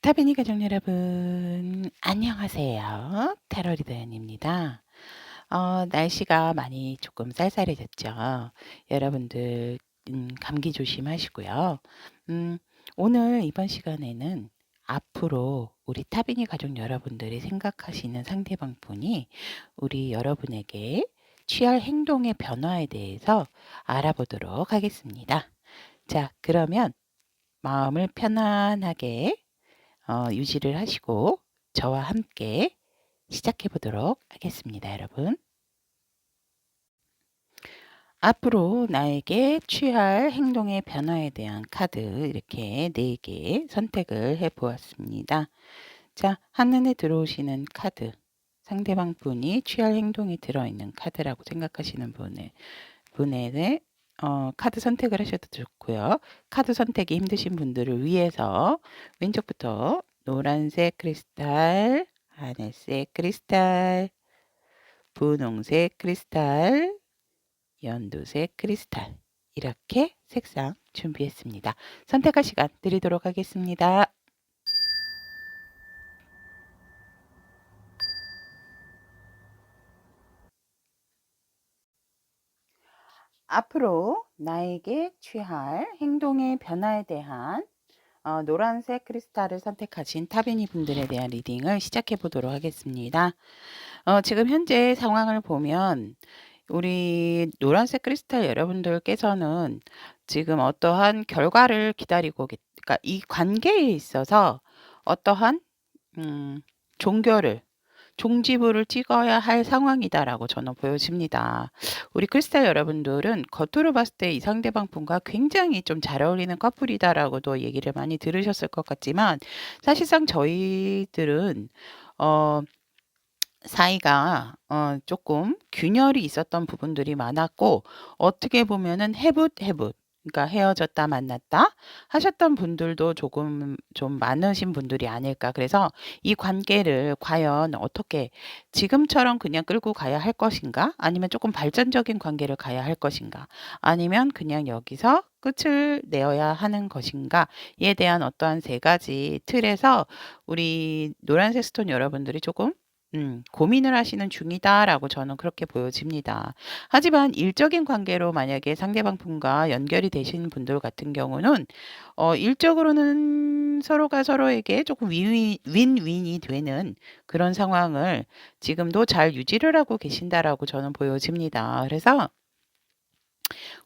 타비니 가족 여러분, 안녕하세요. 테러리더연입니다. 날씨가 많이 조금 쌀쌀해졌죠. 여러분들, 감기 조심하시고요. 음, 오늘 이번 시간에는 앞으로 우리 타비니 가족 여러분들이 생각하시는 상대방 분이 우리 여러분에게 취할 행동의 변화에 대해서 알아보도록 하겠습니다. 자, 그러면 마음을 편안하게 유지를 하시고 저와 함께 시작해 보도록 하겠습니다, 여러분. 앞으로 나에게 취할 행동의 변화에 대한 카드 이렇게 4개 선택을 해 보았습니다. 자, 한눈에 들어오시는 카드, 상대방 분이 취할 행동이 들어있는 카드라고 생각하시는 분의 카드 선택을 하셔도 좋고요. 카드 선택이 힘드신 분들을 위해서 왼쪽부터 노란색 크리스탈, 하늘색 크리스탈, 분홍색 크리스탈, 연두색 크리스탈 이렇게 색상 준비했습니다. 선택할 시간 드리도록 하겠습니다. 앞으로 나에게 취할 행동의 변화에 대한 노란색 크리스탈을 선택하신 타비니 분들에 대한 리딩을 시작해 보도록 하겠습니다. 지금 현재 상황을 보면 우리 노란색 크리스탈 여러분들께서는 지금 어떠한 결과를 기다리고 그러니까 이 관계에 있어서 어떠한 종교를 종지부를 찍어야 할 상황이다라고 저는 보여집니다. 우리 크리스탈 여러분들은 겉으로 봤을 때 이 상대방 분과 굉장히 좀 잘 어울리는 커플이다라고도 얘기를 많이 들으셨을 것 같지만 사실상 저희들은 어 사이가 조금 균열이 있었던 부분들이 많았고 어떻게 보면은 해붓해붓 그러니까 헤어졌다 만났다 하셨던 분들도 조금 좀 많으신 분들이 아닐까. 그래서 이 관계를 과연 어떻게 지금처럼 그냥 끌고 가야 할 것인가? 아니면 조금 발전적인 관계를 가야 할 것인가? 아니면 그냥 여기서 끝을 내어야 하는 것인가에 대한 어떠한 세 가지 틀에서 우리 노란색 스톤 여러분들이 조금 고민을 하시는 중이다라고 저는 그렇게 보여집니다. 하지만 일적인 관계로 만약에 상대방 분과 연결이 되신 분들 같은 경우는 일적으로는 서로가 서로에게 조금 윈윈이 되는 그런 상황을 지금도 잘 유지를 하고 계신다라고 저는 보여집니다. 그래서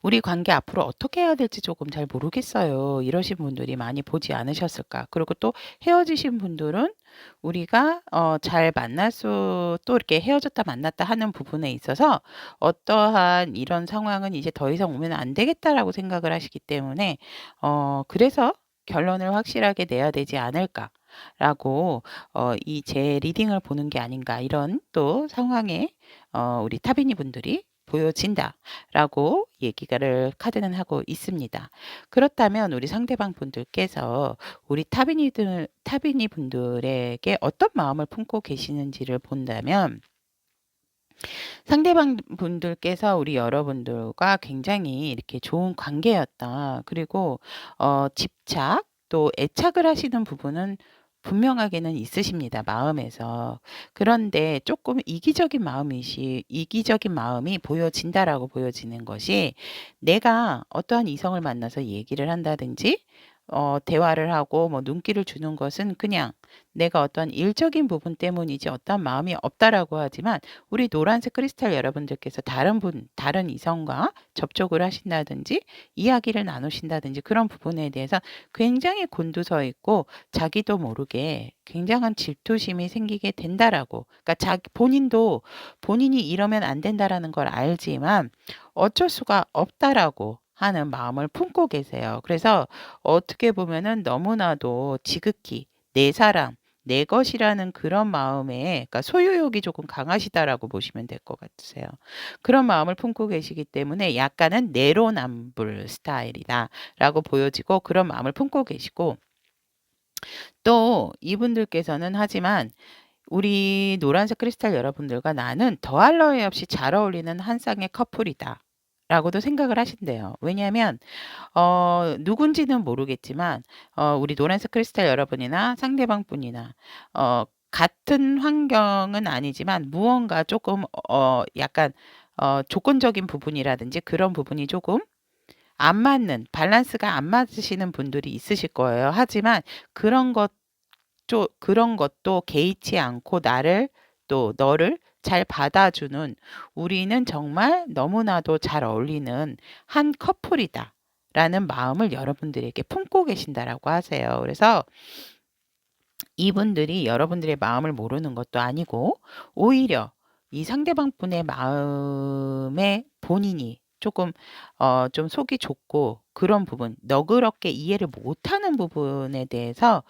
우리 관계 앞으로 어떻게 해야 될지 조금 잘 모르겠어요. 이러신 분들이 많이 보지 않으셨을까? 그리고 또 헤어지신 분들은 우리가 잘 만날 수 또 이렇게 헤어졌다 만났다 하는 부분에 있어서 어떠한 이런 상황은 이제 더 이상 오면 안 되겠다라고 생각을 하시기 때문에 그래서 결론을 확실하게 내야 되지 않을까라고 이 제 리딩을 보는 게 아닌가 이런 또 상황에 우리 타비니 분들이 보여진다라고 얘기를 카드는 하고 있습니다. 그렇다면 우리 상대방 분들께서 우리 타비니 분들에게 어떤 마음을 품고 계시는지를 본다면 상대방 분들께서 우리 여러분들과 굉장히 이렇게 좋은 관계였다. 그리고 집착 또 애착을 하시는 부분은 분명하게는 있으십니다. 마음에서. 그런데 조금 이기적인 마음이 보여진다라고 보여지는 것이 내가 어떠한 이성을 만나서 얘기를 한다든지 대화를 하고 뭐 눈길을 주는 것은 그냥 내가 어떤 일적인 부분 때문이지 어떠한 마음이 없다라고 하지만 우리 노란색 크리스탈 여러분들께서 다른 이성과 접촉을 하신다든지 이야기를 나누신다든지 그런 부분에 대해서 굉장히 곤두서 있고 자기도 모르게 굉장한 질투심이 생기게 된다라고. 그러니까 본인도 본인이 이러면 안 된다라는 걸 알지만 어쩔 수가 없다라고 하는 마음을 품고 계세요. 그래서 어떻게 보면은 너무나도 지극히 내 사람, 내 것이라는 그런 마음에, 그러니까 소유욕이 조금 강하시다라고 보시면 될 것 같으세요. 그런 마음을 품고 계시기 때문에 약간은 내로남불 스타일이다라고 보여지고 그런 마음을 품고 계시고 또 이분들께서는 하지만 우리 노란색 크리스탈 여러분들과 나는 더할 나위 없이 잘 어울리는 한 쌍의 커플이다. 라고도 생각을 하신대요. 왜냐하면 누군지는 모르겠지만 우리 노란색 크리스탈 여러분이나 상대방 분이나 같은 환경은 아니지만 무언가 조금 약간 조건적인 부분이라든지 그런 부분이 조금 안 맞는 밸런스가 안 맞으시는 분들이 있으실 거예요. 하지만 그런 것 그런 것도 개의치 않고 나를 또 너를 잘 받아주는 우리는 정말 너무나도 잘 어울리는 한 커플이다. 라는 마음을 여러분들에게 품고 계신다라고 하세요. 그래서 이분들이 여러분들의 마음을 모르는 것도 아니고 오히려 이 상대방 분의 마음에 본인이 조금 좀 속이 좁고 그런 부분, 너그럽게 이해를 못하는 부분에 대해서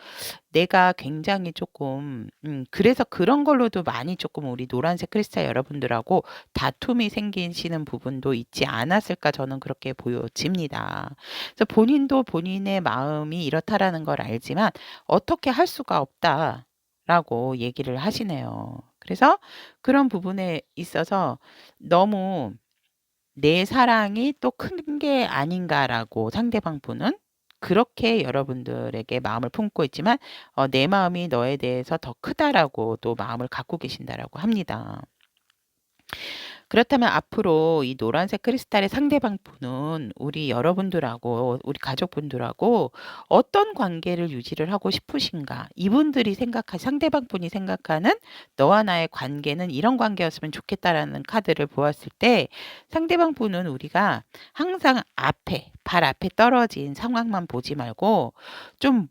내가 굉장히 조금 그래서 그런 걸로도 많이 조금 우리 노란색 크리스탈 여러분들하고 다툼이 생기시는 부분도 있지 않았을까 저는 그렇게 보여집니다. 그래서 본인도 본인의 마음이 이렇다라는 걸 알지만 어떻게 할 수가 없다라고 얘기를 하시네요. 그래서 그런 부분에 있어서 너무 내 사랑이 또 큰 게 아닌가라고 상대방 분은 그렇게 여러분들에게 마음을 품고 있지만 내 마음이 너에 대해서 더 크다라고 또 마음을 갖고 계신다라고 합니다. 그렇다면 앞으로 이 노란색 크리스탈의 상대방 분은 우리 여러분들하고 우리 가족분들하고 어떤 관계를 유지를 하고 싶으신가? 이분들이 상대방 분이 생각하는 너와 나의 관계는 이런 관계였으면 좋겠다라는 카드를 보았을 때 상대방 분은 우리가 항상 발 앞에 떨어진 상황만 보지 말고 좀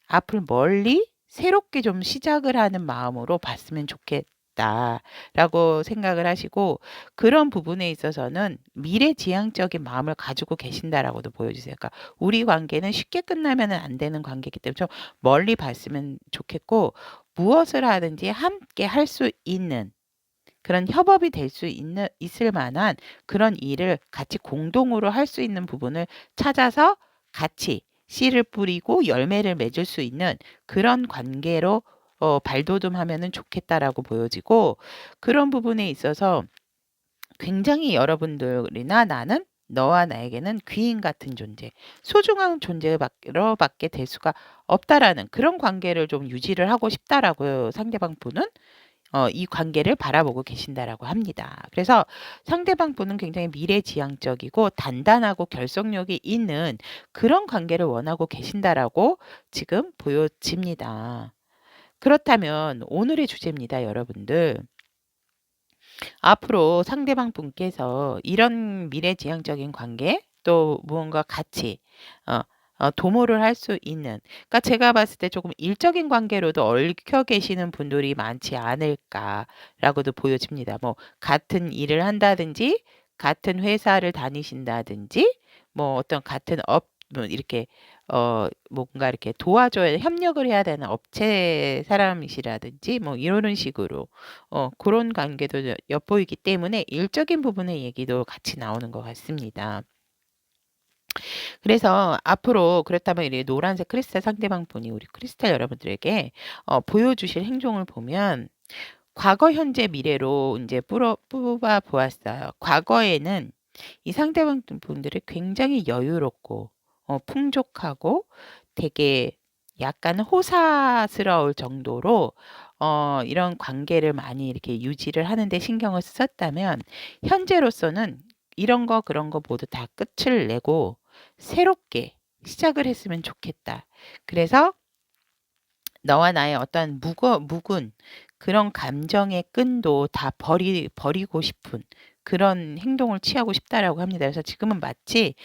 앞을 멀리 새롭게 좀 시작을 하는 마음으로 봤으면 좋겠다라고 생각을 하시고 그런 부분에 있어서는 미래지향적인 마음을 가지고 계신다라고도 보여주세요. 그러니까 우리 관계는 쉽게 끝나면 안 되는 관계이기 때문에 좀 멀리 봤으면 좋겠고 무엇을 하든지 함께 할 수 있는 그런 협업이 될 수 있을 만한 그런 일을 같이 공동으로 할 수 있는 부분을 찾아서 같이 씨를 뿌리고 열매를 맺을 수 있는 그런 관계로 발돋움하면은 좋겠다라고 보여지고 그런 부분에 있어서 굉장히 여러분들이나 나는 너와 나에게는 귀인 같은 존재, 소중한 존재로밖에 될 수가 없다라는 그런 관계를 좀 유지를 하고 싶다라고 상대방 분은 이 관계를 바라보고 계신다라고 합니다. 그래서 상대방 분은 굉장히 미래지향적이고 단단하고 결속력이 있는 그런 관계를 원하고 계신다라고 지금 보여집니다. 그렇다면 오늘의 주제입니다, 여러분들. 앞으로 상대방 분께서 이런 미래지향적인 관계 또 무언가 같이 어, 도모를 할 수 있는 그러니까 제가 봤을 때 조금 일적인 관계로도 얽혀 계시는 분들이 많지 않을까라고도 보여집니다. 뭐 같은 일을 한다든지 같은 회사를 다니신다든지 뭐 어떤 같은 뭐 이렇게 뭔가 이렇게 도와줘야 협력을 해야 되는 업체 사람이시라든지 뭐 이런 식으로 그런 관계도 엿보이기 때문에 일적인 부분의 얘기도 같이 나오는 것 같습니다. 그래서 앞으로 그렇다면 이 노란색 크리스탈 상대방 분이 우리 크리스탈 여러분들에게 보여주실 행동을 보면 과거, 현재, 미래로 이제 뽑아 보았어요. 과거에는 이 상대방 분들이 굉장히 여유롭고 풍족하고 되게 약간 호사스러울 정도로 이런 관계를 많이 이렇게 유지를 하는 데 신경을 썼다면 현재로서는 이런 거 그런 거 모두 다 끝을 내고 새롭게 시작을 했으면 좋겠다. 그래서 너와 나의 어떤 묵은 그런 감정의 끈도 다 버리고 싶은 그런 행동을 취하고 싶다라고 합니다. 그래서 지금은 마치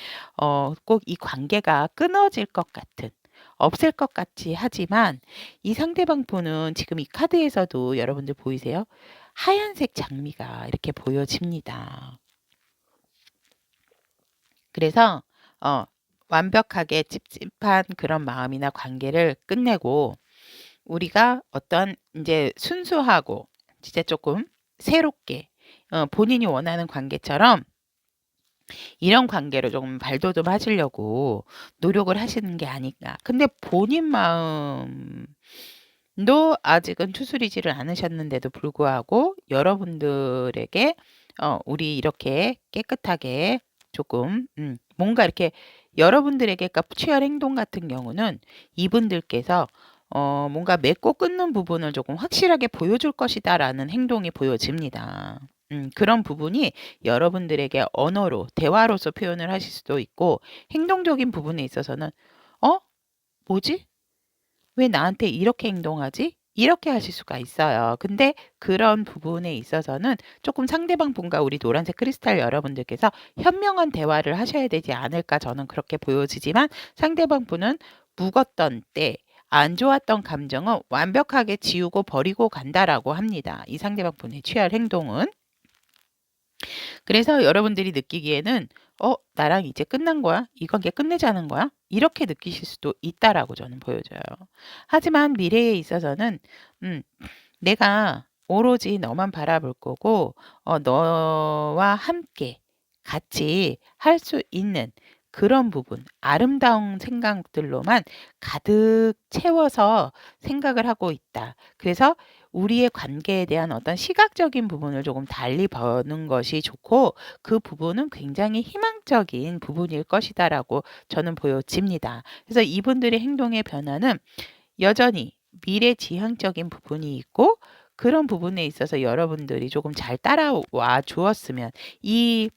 꼭 이 관계가 끊어질 것 같은 없을 것 같이 하지만 이 상대방 분은 지금 이 카드에서도 여러분들 보이세요? 하얀색 장미가 이렇게 보여집니다. 그래서 완벽하게 찝찝한 그런 마음이나 관계를 끝내고 우리가 어떤 이제 순수하고 진짜 조금 새롭게 본인이 원하는 관계처럼 이런 관계로 조금 발돋움 하시려고 노력을 하시는 게 아닐까. 근데 본인 마음도 아직은 추스리지를 않으셨는데도 불구하고 여러분들에게 우리 이렇게 깨끗하게 조금 뭔가 이렇게 여러분들에게 취할 행동 같은 경우는 이분들께서 뭔가 맺고 끊는 부분을 조금 확실하게 보여줄 것이다라는 행동이 보여집니다. 그런 부분이 여러분들에게 언어로 대화로서 표현을 하실 수도 있고 행동적인 부분에 있어서는 '어 뭐지? 왜 나한테 이렇게 행동하지?' 이렇게 하실 수가 있어요. 근데 그런 부분에 있어서는 조금 상대방 분과 우리 노란색 크리스탈 여러분들께서 현명한 대화를 하셔야 되지 않을까 저는 그렇게 보여지지만 상대방 분은 묵었던 때 안 좋았던 감정은 완벽하게 지우고 버리고 간다라고 합니다. 이 상대방 분의 취할 행동은. 그래서 여러분들이 느끼기에는 나랑 이제 끝난 거야? 이 관계 끝내자는 거야?' 이렇게 느끼실 수도 있다라고 저는 보여져요. 하지만 미래에 있어서는 음 '내가 오로지 너만 바라볼 거고 너와 함께 같이 할 수 있는 그런 부분 아름다운 생각들로만 가득 채워서 생각을 하고 있다. 그래서 우리의 관계에 대한 어떤 시각적인 부분을 조금 달리 보는 것이 좋고 그 부분은 굉장히 희망적인 부분일 것이다.'라고 저는 보여집니다. 그래서 이분들의 행동의 변화는 여전히 미래지향적인 부분이 있고 그런 부분에 있어서 여러분들이 조금 잘 따라와 주었으면 이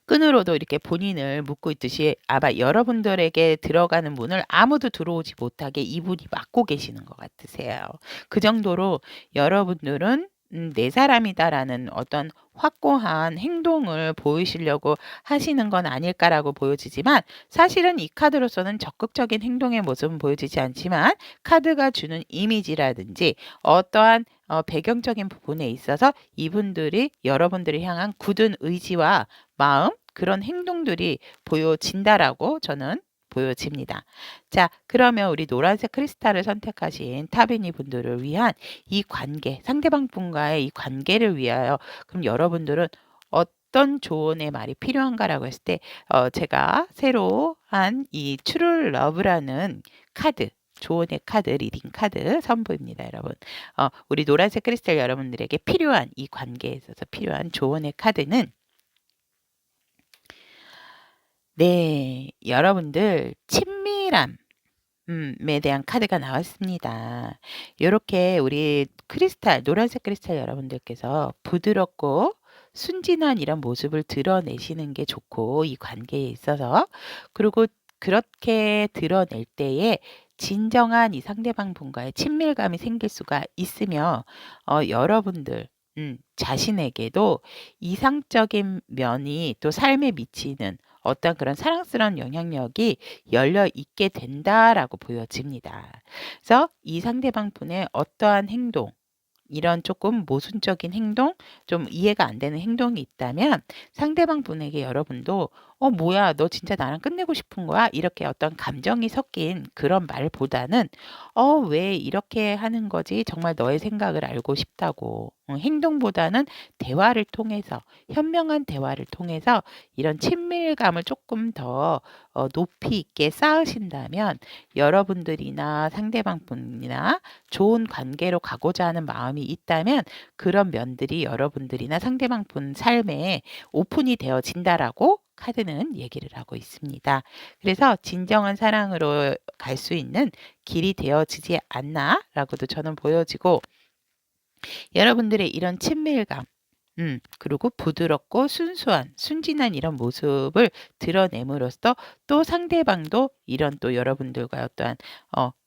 끈으로도 이렇게 본인을 묶고 있듯이 아마 여러분들에게 들어가는 문을 아무도 들어오지 못하게 이분이 막고 계시는 것 같으세요. 그 정도로 여러분들은 '내 사람이다.'라는 어떤 확고한 행동을 보이시려고 하시는 건 아닐까라고 보여지지만 사실은 이 카드로서는 적극적인 행동의 모습은 보여지지 않지만 카드가 주는 이미지라든지 어떠한 배경적인 부분에 있어서 이분들이 여러분들을 향한 굳은 의지와 마음 그런 행동들이 보여진다라고 저는 보여집니다. 자, 그러면 우리 노란색 크리스탈을 선택하신 타비니 분들을 위한 이 관계, 상대방 분과의 이 관계를 위하여 그럼 여러분들은 어떤 조언의 말이 필요한가라고 했을 때 제가 새로 한 이 트루 러브라는 카드 조언의 카드, 리딩 카드 선보입니다, 여러분. 우리 노란색 크리스탈 여러분들에게 필요한 이 관계에 있어서 필요한 조언의 카드는 네, 여러분들 친밀함 에 대한 카드가 나왔습니다. 요렇게 우리 크리스탈 노란색 크리스탈 여러분들께서 부드럽고 순진한 이런 모습을 드러내시는 게 좋고 이 관계에 있어서 그리고 그렇게 드러낼 때에 진정한 이 상대방 분과의 친밀감이 생길 수가 있으며 여러분들 자신에게도 이상적인 면이 또 삶에 미치는 어떤 그런 사랑스러운 영향력이 열려 있게 된다라고 보여집니다. 그래서 이 상대방 분의 어떠한 행동 이런 조금 모순적인 행동, 좀 이해가 안 되는 행동이 있다면 상대방 분에게 여러분도 뭐야, 너 진짜 나랑 끝내고 싶은 거야?' 이렇게 어떤 감정이 섞인 그런 말보다는 왜 이렇게 하는 거지? 정말 너의 생각을 알고 싶다고." 행동보다는 대화를 통해서 현명한 대화를 통해서 이런 친밀감을 조금 더 높이 있게 쌓으신다면 여러분들이나 상대방 분이나 좋은 관계로 가고자 하는 마음이 있다면 그런 면들이 여러분들이나 상대방 분 삶에 오픈이 되어진다라고 카드는 얘기를 하고 있습니다. 그래서 진정한 사랑으로 갈 수 있는 길이 되어지지 않나라고도 저는 보여지고 여러분들의 이런 친밀감 그리고 부드럽고 순수한 순진한 이런 모습을 드러냄으로써 또 상대방도 이런 또 여러분들과 어떠한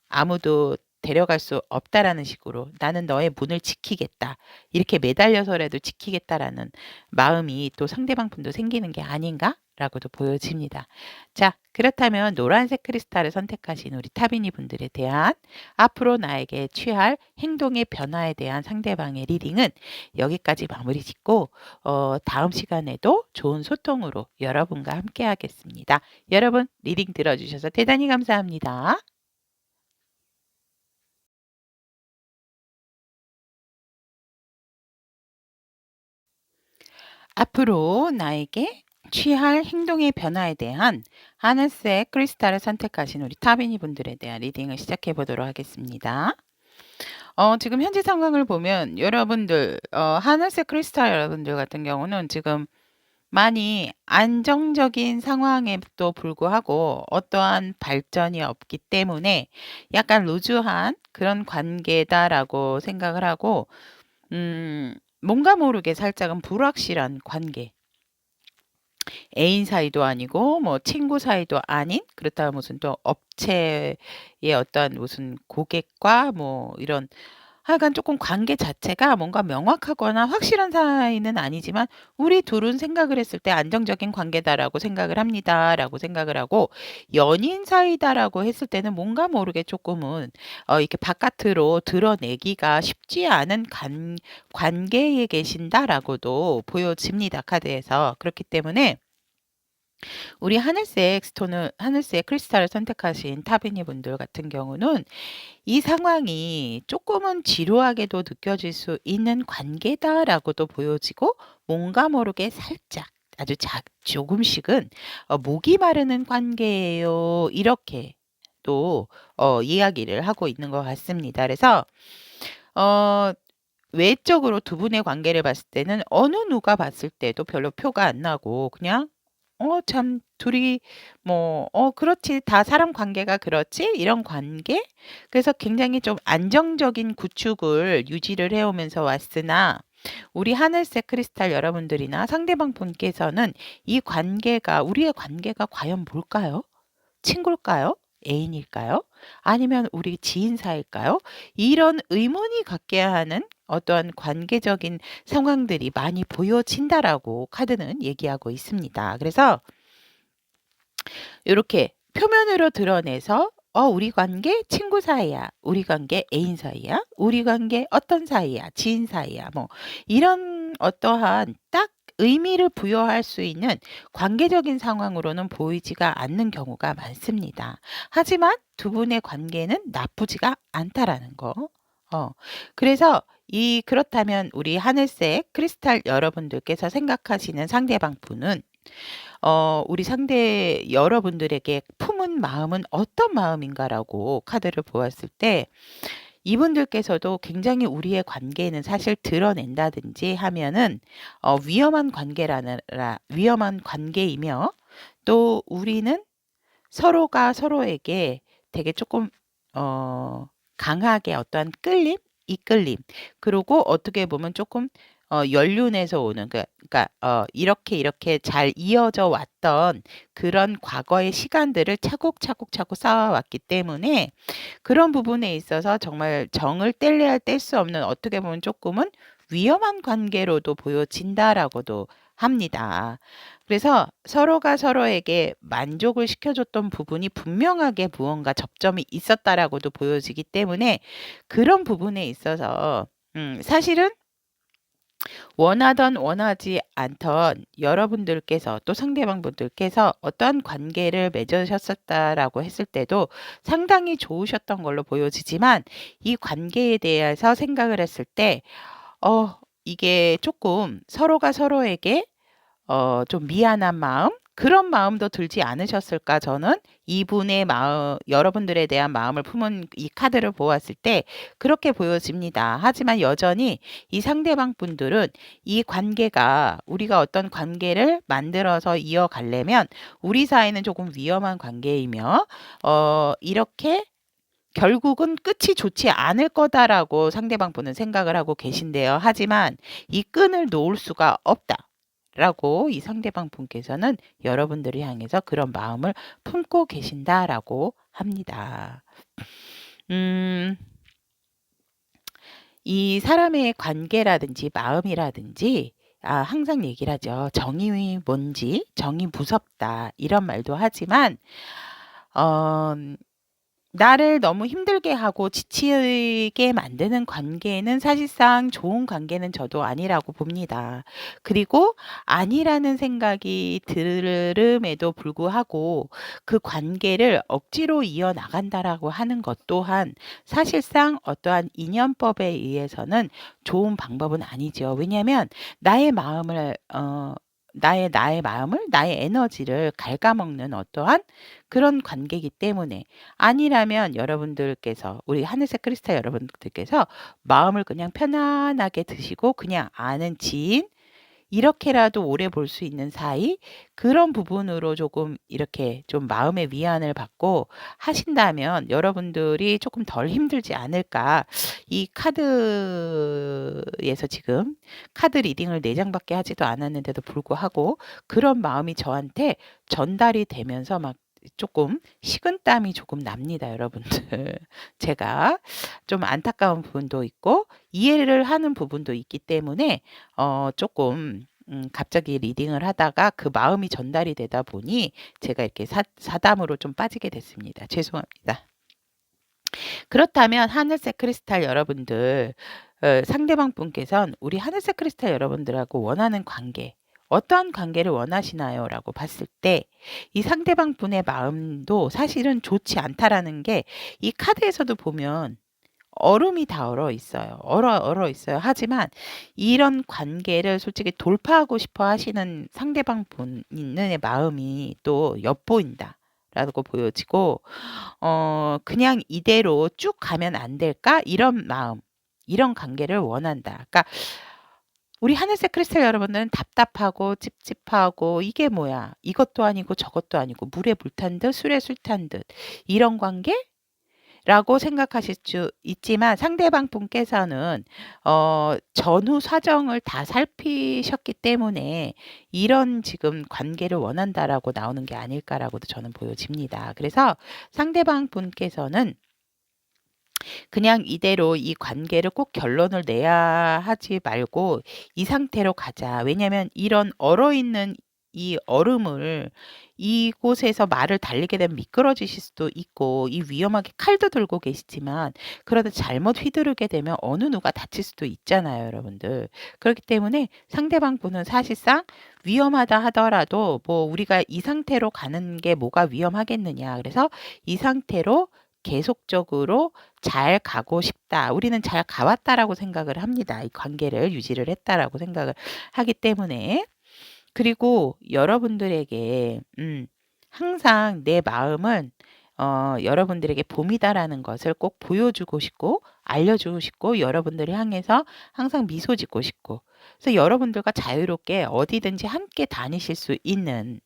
아무도 데려갈 수 없다라는 식으로 '나는 너의 문을 지키겠다.' 이렇게 매달려서라도 지키겠다라는 마음이 또 상대방 분도 생기는 게 아닌가라고도 보여집니다. 자, 그렇다면 노란색 크리스탈을 선택하신 우리 타비니 분들에 대한 앞으로 나에게 취할 행동의 변화에 대한 상대방의 리딩은 여기까지 마무리 짓고 다음 시간에도 좋은 소통으로 여러분과 함께 하겠습니다. 여러분 리딩 들어 주셔서 대단히 감사합니다. 앞으로 나에게 취할 행동의 변화에 대한 하늘색 크리스탈을 선택하신 우리 타비니 분들에 대한 리딩을 시작해 보도록 하겠습니다. 지금 현재 상황을 보면 여러분들 하늘색 크리스탈 여러분들 같은 경우는 지금 많이 안정적인 상황에도 불구하고 어떠한 발전이 없기 때문에 약간 루즈한 그런 관계다라고 생각을 하고 뭔가 모르게 살짝은 불확실한 관계. 애인 사이도 아니고 뭐 친구 사이도 아닌 그렇다면 무슨 또 업체의 어떤 무슨 고객과 뭐 이런 하여간 조금 관계 자체가 뭔가 명확하거나 확실한 사이는 아니지만 우리 둘은 생각을 했을 때 안정적인 관계다라고 생각을 합니다라고 생각을 하고 연인 사이다라고 했을 때는 뭔가 모르게 조금은 이렇게 바깥으로 드러내기가 쉽지 않은 관계에 계신다라고도 보여집니다. 카드에서. 그렇기 때문에 우리 하늘색 크리스탈을 선택하신 타비니 분들 같은 경우는 이 상황이 조금은 지루하게도 느껴질 수 있는 관계다라고도 보여지고 뭔가 모르게 살짝 아주 조금씩은 목이 마르는 관계예요. 이렇게 또 이야기를 하고 있는 것 같습니다. 그래서 어, 외적으로 두 분의 관계를 봤을 때는 어느 누가 봤을 때도 별로 표가 안 나고 그냥 참 둘이 뭐 그렇지. 다 사람 관계가 그렇지. 이런 관계? 그래서 굉장히 좀 안정적인 구축을 유지를 해오면서 왔으나 우리 하늘색 크리스탈 여러분들이나 상대방 분께서는 이 관계가 우리의 관계가 과연 뭘까요? 친구일까요? 애인일까요? 아니면 우리 지인 사이일까요? 이런 의문이 갖게 하는 어떠한 관계적인 상황들이 많이 보여진다라고 카드는 얘기하고 있습니다. 그래서 이렇게 표면으로 드러내서 우리 관계 친구 사이야. 우리 관계 애인 사이야. 우리 관계 어떤 사이야. 지인 사이야. 뭐 이런 어떠한 딱 의미를 부여할 수 있는 관계적인 상황으로는 보이지가 않는 경우가 많습니다. 하지만 두 분의 관계는 나쁘지가 않다라는 거. 그래서 그렇다면 우리 하늘색 크리스탈 여러분들께서 생각하시는 상대방 분은 우리 상대 여러분들에게 품은 마음은 어떤 마음인가라고 카드를 보았을 때 이분들께서도 굉장히 우리의 관계는 사실 드러낸다든지 하면은 위험한 관계이며 또 우리는 서로가 서로에게 되게 조금 강하게 어떠한 끌림, 이끌림, 그리고 어떻게 보면 조금 연륜에서 오는 그러니까 이렇게 잘 이어져 왔던 그런 과거의 시간들을 차곡차곡 쌓아왔기 때문에 그런 부분에 있어서 정말 정을 뗄래야 뗄 수 없는 어떻게 보면 조금은 위험한 관계로도 보여진다라고도 합니다. 그래서 서로가 서로에게 만족을 시켜줬던 부분이 분명하게 무언가 접점이 있었다라고도 보여지기 때문에 그런 부분에 있어서 사실은 원하던 원하지 않던 여러분들께서 또 상대방 분들께서 어떤 관계를 맺으셨었다라고 했을 때도 상당히 좋으셨던 걸로 보여지지만 이 관계에 대해서 생각을 했을 때 이게 조금 서로가 서로에게 좀 미안한 마음? 그런 마음도 들지 않으셨을까? 저는 이분의 마음, 여러분들에 대한 마음을 품은 이 카드를 보았을 때 그렇게 보여집니다. 하지만 여전히 이 상대방 분들은 이 관계가 우리가 어떤 관계를 만들어서 이어가려면 우리 사이는 조금 위험한 관계이며, 이렇게 결국은 끝이 좋지 않을 거다라고 상대방 분은 생각을 하고 계신데요. 하지만 이 끈을 놓을 수가 없다. 라고 이 상대방 분께서는 여러분들을 향해서 그런 마음을 품고 계신다라고 합니다. 음, 이 사람의 관계라든지 마음이라든지 항상 얘기를 하죠. 정이 뭔지, 정이 무섭다. 이런 말도 하지만, 어, 나를 너무 힘들게 하고 지치게 만드는 관계는 사실상 좋은 관계는 저도 아니라고 봅니다. 그리고 아니라는 생각이 들음에도 불구하고 그 관계를 억지로 이어나간다라고 하는 것 또한 사실상 어떠한 인연법에 의해서는 좋은 방법은 아니죠. 왜냐하면 나의 마음을 나의 마음을, 나의 에너지를 갉아먹는 어떠한 그런 관계이기 때문에, 아니라면 여러분들께서, 우리 하늘색 크리스탈 여러분들께서 마음을 그냥 편안하게 드시고 그냥 아는 지인, 이렇게라도 오래 볼 수 있는 사이, 그런 부분으로 조금 이렇게 좀 마음의 위안을 받고 하신다면 여러분들이 조금 덜 힘들지 않을까. 이 카드에서 지금 카드 리딩을 4장밖에 하지도 않았는데도 불구하고 그런 마음이 저한테 전달이 되면서 막 조금 식은땀이 조금 납니다, 여러분들. 제가 좀 안타까운 부분도 있고 이해를 하는 부분도 있기 때문에 조금 갑자기 리딩을 하다가 그 마음이 전달이 되다 보니 제가 이렇게 사담으로 좀 빠지게 됐습니다. 죄송합니다. 그렇다면 하늘색 크리스탈 여러분들, 상대방 분께서는 우리 하늘색 크리스탈 여러분들하고 원하는 관계, 어떠한 관계를 원하시나요? 라고 봤을 때 이 상대방 분의 마음도 사실은 좋지 않다라는 게 이 카드에서도 보면 얼음이 다 얼어 있어요. 얼어 있어요. 하지만 이런 관계를 솔직히 돌파하고 싶어 하시는 상대방 분의 마음이 또 엿보인다. 라고 보여지고, 그냥 이대로 쭉 가면 안 될까? 이런 마음, 이런 관계를 원한다. 그러니까 우리 하늘색 크리스탈 여러분들은 답답하고 찝찝하고 이게 뭐야? 이것도 아니고 저것도 아니고 물에 불 탄 듯 술에 술 탄 듯 이런 관계? 라고 생각하실 수 있지만 상대방 분께서는 전후 사정을 다 살피셨기 때문에 이런 지금 관계를 원한다라고 나오는 게 아닐까라고도 저는 보여집니다. 그래서 상대방 분께서는 그냥 이대로 이 관계를 꼭 결론을 내야 하지 말고 이 상태로 가자. 왜냐면 이런 얼어있는 이 얼음을 이곳에서 말을 달리게 되면 미끄러지실 수도 있고 이 위험하게 칼도 들고 계시지만 그러다 잘못 휘두르게 되면 어느 누가 다칠 수도 있잖아요, 여러분들. 그렇기 때문에 상대방 분은 사실상 위험하다 하더라도 뭐 우리가 이 상태로 가는 게 뭐가 위험하겠느냐. 그래서 이 상태로 계속적으로 잘 가고 싶다. 우리는 잘 가왔다라고 생각을 합니다. 이 관계를 유지를 했다라고 생각을 하기 때문에. 그리고 여러분들에게 항상 내 마음은 여러분들에게 봄이다라는 것을 꼭 보여주고 싶고 알려주고 싶고 여러분들을 향해서 항상 미소 짓고 싶고 그래서 여러분들과 자유롭게 어디든지 함께 다니실 수 있는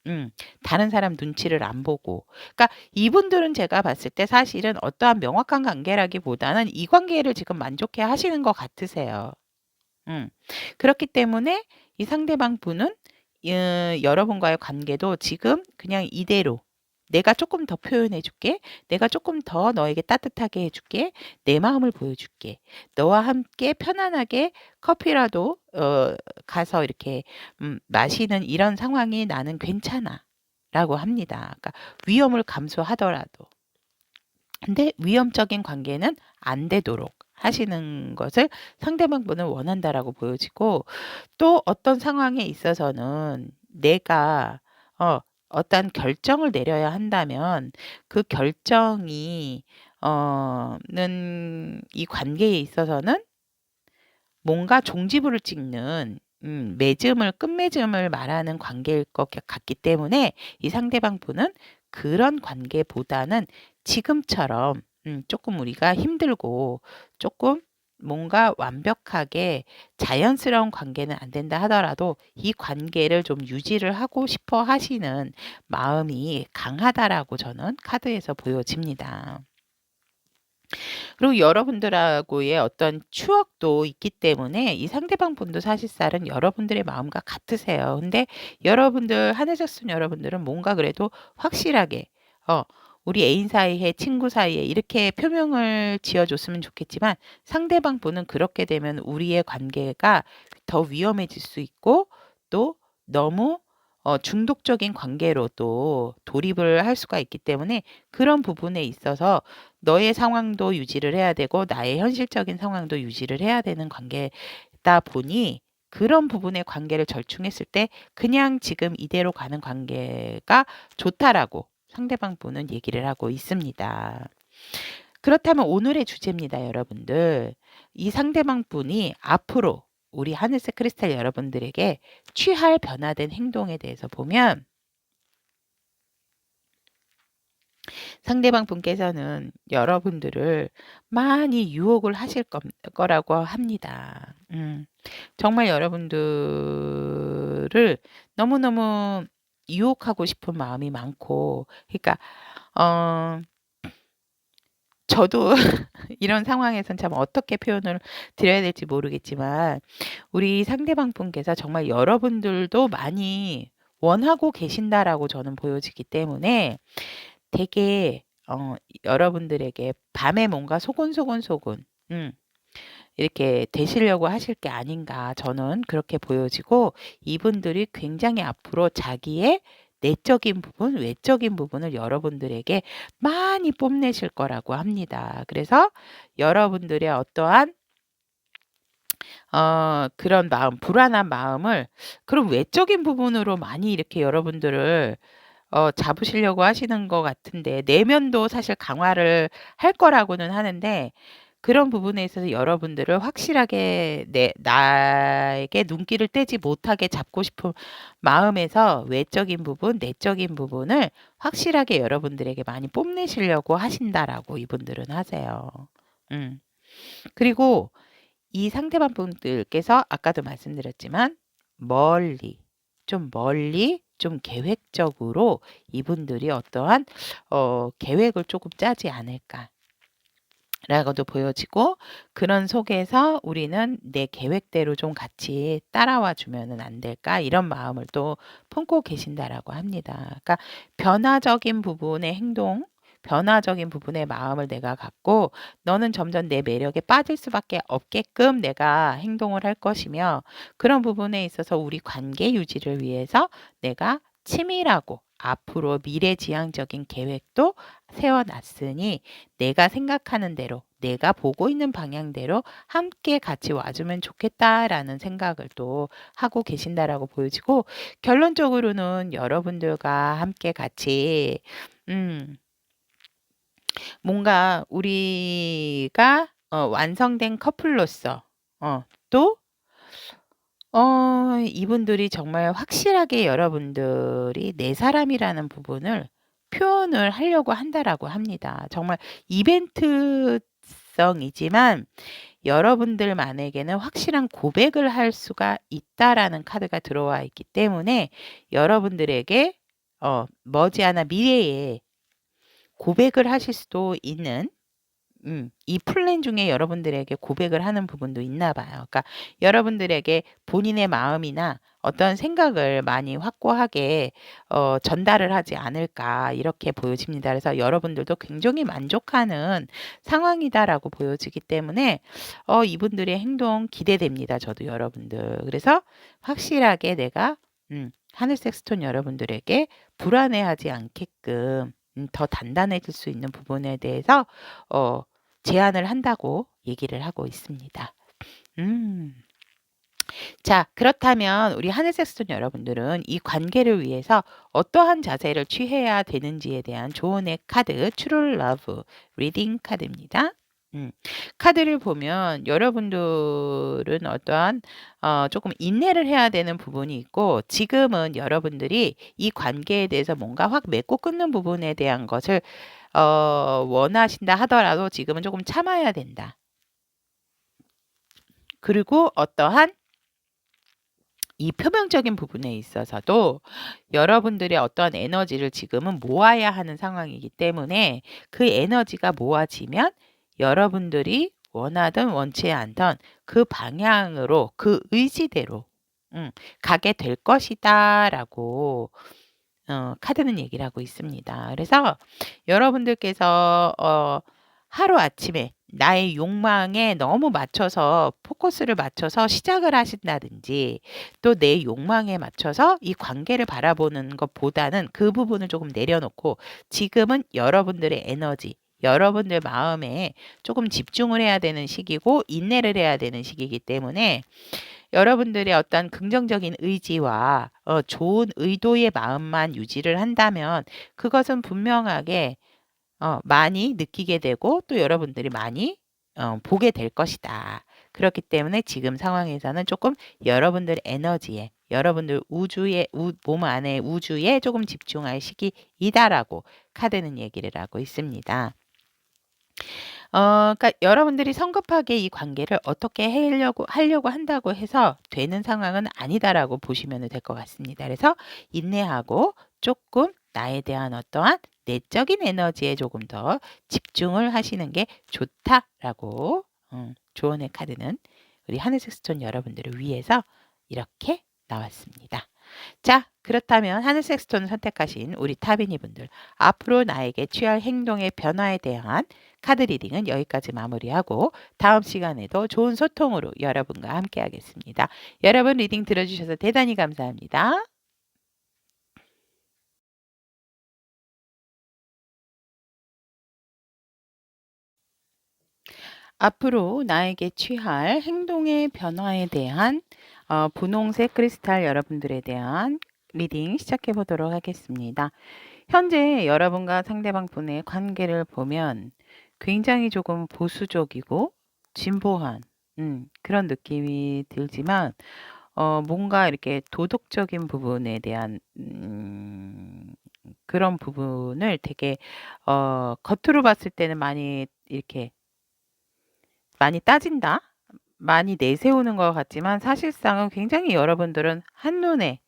다른 사람 눈치를 안 보고 그러니까 이분들은 제가 봤을 때 사실은 어떠한 명확한 관계라기보다는 이 관계를 지금 만족해 하시는 것 같으세요. 그렇기 때문에 이 상대방 분은 여러분과의 관계도 지금 그냥 이대로 내가 조금 더 표현해 줄게. 내가 조금 더 너에게 따뜻하게 해줄게. 내 마음을 보여줄게. 너와 함께 편안하게 커피라도 가서 이렇게 마시는 이런 상황이 나는 괜찮아. 라고 합니다. 그러니까 위험을 감수하더라도. 근데 위험적인 관계는 안 되도록 하시는 것을 상대방 분은 원한다라고 보여지고 또 어떤 상황에 있어서는 내가 어떤 결정을 내려야 한다면 그 결정이 는 이 관계에 있어서는 뭔가 종지부를 찍는 맺음을 끝맺음을 말하는 관계일 것 같기 때문에 이 상대방 분은 그런 관계보다는 지금처럼 조금 우리가 힘들고 조금 뭔가 완벽하게 자연스러운 관계는 안 된다 하더라도 이 관계를 좀 유지를 하고 싶어 하시는 마음이 강하다라고 저는 카드에서 보여집니다. 그리고 여러분들하고의 어떤 추억도 있기 때문에 이 상대방 분도 사실상은 여러분들의 마음과 같으세요. 근데 여러분들 하늘색 순 여러분들은 뭔가 그래도 확실하게 우리 애인 사이에 친구 사이에 이렇게 표명을 지어줬으면 좋겠지만 상대방 분은 그렇게 되면 우리의 관계가 더 위험해질 수 있고 또 너무 중독적인 관계로 또 돌입을 할 수가 있기 때문에 그런 부분에 있어서 너의 상황도 유지를 해야 되고 나의 현실적인 상황도 유지를 해야 되는 관계다 보니 그런 부분의 관계를 절충했을 때 그냥 지금 이대로 가는 관계가 좋다라고 상대방 분은 얘기를 하고 있습니다. 그렇다면 오늘의 주제입니다, 여러분들. 이 상대방 분이 앞으로 우리 하늘색 크리스탈 여러분들에게 취할 변화된 행동에 대해서 보면 상대방 분께서는 여러분들을 많이 유혹을 하실 거라고 합니다. 정말 여러분들을 너무너무 유혹하고 싶은 마음이 많고, 그러니까 어 저도 이런 상황에선 참 어떻게 표현을 드려야 될지 모르겠지만 우리 상대방 분께서 정말 여러분들도 많이 원하고 계신다라고 저는 보여지기 때문에 되게 여러분들에게 밤에 뭔가 소곤소곤 이렇게 되시려고 하실 게 아닌가 저는 그렇게 보여지고, 이분들이 굉장히 앞으로 자기의 내적인 부분, 외적인 부분을 여러분들에게 많이 뽐내실 거라고 합니다. 그래서 여러분들의 어떠한 그런 마음, 불안한 마음을 그런 외적인 부분으로 많이 이렇게 여러분들을 잡으시려고 하시는 것 같은데, 내면도 사실 강화를 할 거라고는 하는데 그런 부분에 있어서 여러분들을 확실하게 나에게 눈길을 떼지 못하게 잡고 싶은 마음에서 외적인 부분, 내적인 부분을 확실하게 여러분들에게 많이 뽐내시려고 하신다라고 이분들은 하세요. 그리고 이 상대방 분들께서 아까도 말씀드렸지만 멀리 좀 계획적으로 이분들이 어떠한 계획을 조금 짜지 않을까 라고도 보여지고, 그런 속에서 우리는 내 계획대로 좀 같이 따라와 주면은 안 될까 이런 마음을 또 품고 계신다라고 합니다. 그러니까 변화적인 부분의 행동, 변화적인 부분의 마음을 내가 갖고 너는 점점 내 매력에 빠질 수밖에 없게끔 내가 행동을 할 것이며, 그런 부분에 있어서 우리 관계 유지를 위해서 내가 치밀하고 앞으로 미래지향적인 계획도 세워놨으니 내가 생각하는 대로, 내가 보고 있는 방향대로 함께 같이 와주면 좋겠다라는 생각을 또 하고 계신다라고 보여지고, 결론적으로는 여러분들과 함께 같이 뭔가 우리가 완성된 커플로서 또 이분들이 정말 확실하게 여러분들이 내 사람이라는 부분을 표현을 하려고 한다라고 합니다. 정말 이벤트성이지만 여러분들만에게는 확실한 고백을 할 수가 있다라는 카드가 들어와 있기 때문에 여러분들에게 머지않아 미래에 고백을 하실 수도 있는 이 플랜 중에 여러분들에게 고백을 하는 부분도 있나 봐요. 그러니까 여러분들에게 본인의 마음이나 어떤 생각을 많이 확고하게 전달을 하지 않을까 이렇게 보여집니다. 그래서 여러분들도 굉장히 만족하는 상황이다라고 보여지기 때문에 이분들의 행동 기대됩니다. 저도 여러분들. 그래서 확실하게 내가 하늘색 스톤 여러분들에게 불안해하지 않게끔 더 단단해질 수 있는 부분에 대해서 제안을 한다고 얘기를 하고 있습니다. 자, 그렇다면 우리 하늘색 스톤 여러분들은 이 관계를 위해서 어떠한 자세를 취해야 되는지에 대한 조언의 카드, True Love 리딩 카드입니다. 카드를 보면 여러분들은 어떠한 조금 인내를 해야 되는 부분이 있고, 지금은 여러분들이 이 관계에 대해서 뭔가 확 맺고 끊는 부분에 대한 것을 원하신다 하더라도 지금은 조금 참아야 된다. 그리고 어떠한 이 표면적인 부분에 있어서도 여러분들의 어떠한 에너지를 지금은 모아야 하는 상황이기 때문에 그 에너지가 모아지면 여러분들이 원하든 원치 않던 그 방향으로, 그 의지대로 가게 될 것이다라고 카드는 얘기를 하고 있습니다. 그래서 여러분들께서 하루아침에 나의 욕망에 너무 맞춰서 포커스를 맞춰서 시작을 하신다든지, 또 내 욕망에 맞춰서 이 관계를 바라보는 것보다는 그 부분을 조금 내려놓고 지금은 여러분들의 에너지, 여러분들 마음에 조금 집중을 해야 되는 시기고 인내를 해야 되는 시기이기 때문에 여러분들의 어떤 긍정적인 의지와 좋은 의도의 마음만 유지를 한다면 그것은 분명하게 많이 느끼게 되고 또 여러분들이 많이 보게 될 것이다. 그렇기 때문에 지금 상황에서는 조금 여러분들 에너지에, 여러분들 우주에, 몸 안에 우주에 조금 집중할 시기이다라고 카드는 얘기를 하고 있습니다. 그러니까 여러분들이 성급하게 이 관계를 어떻게 하려고 한다고 해서 되는 상황은 아니다라고 보시면 될 것 같습니다. 그래서 인내하고 조금 나에 대한 어떠한 내적인 에너지에 조금 더 집중을 하시는 게 좋다라고 조언의 카드는 우리 하늘색 스톤 여러분들을 위해서 이렇게 나왔습니다. 자, 그렇다면 하늘색 스톤 선택하신 우리 타비니 분들, 앞으로 나에게 취할 행동의 변화에 대한 카드 리딩은 여기까지 마무리하고 다음 시간에도 좋은 소통으로 여러분과 함께 하겠습니다. 여러분 리딩 들어주셔서 대단히 감사합니다. 앞으로 나에게 취할 행동의 변화에 대한 분홍색 크리스탈 여러분들에 대한 리딩 시작해 보도록 하겠습니다. 현재 여러분과 상대방 분의 관계를 보면 굉장히 조금 보수적이고 진보한 그런 느낌이 들지만 뭔가 이렇게 도덕적인 부분에 대한 그런 부분을 되게 겉으로 봤을 때는 많이 이렇게 많이 따진다? 많이 내세우는 것 같지만 사실상은 굉장히 여러분들은 한눈에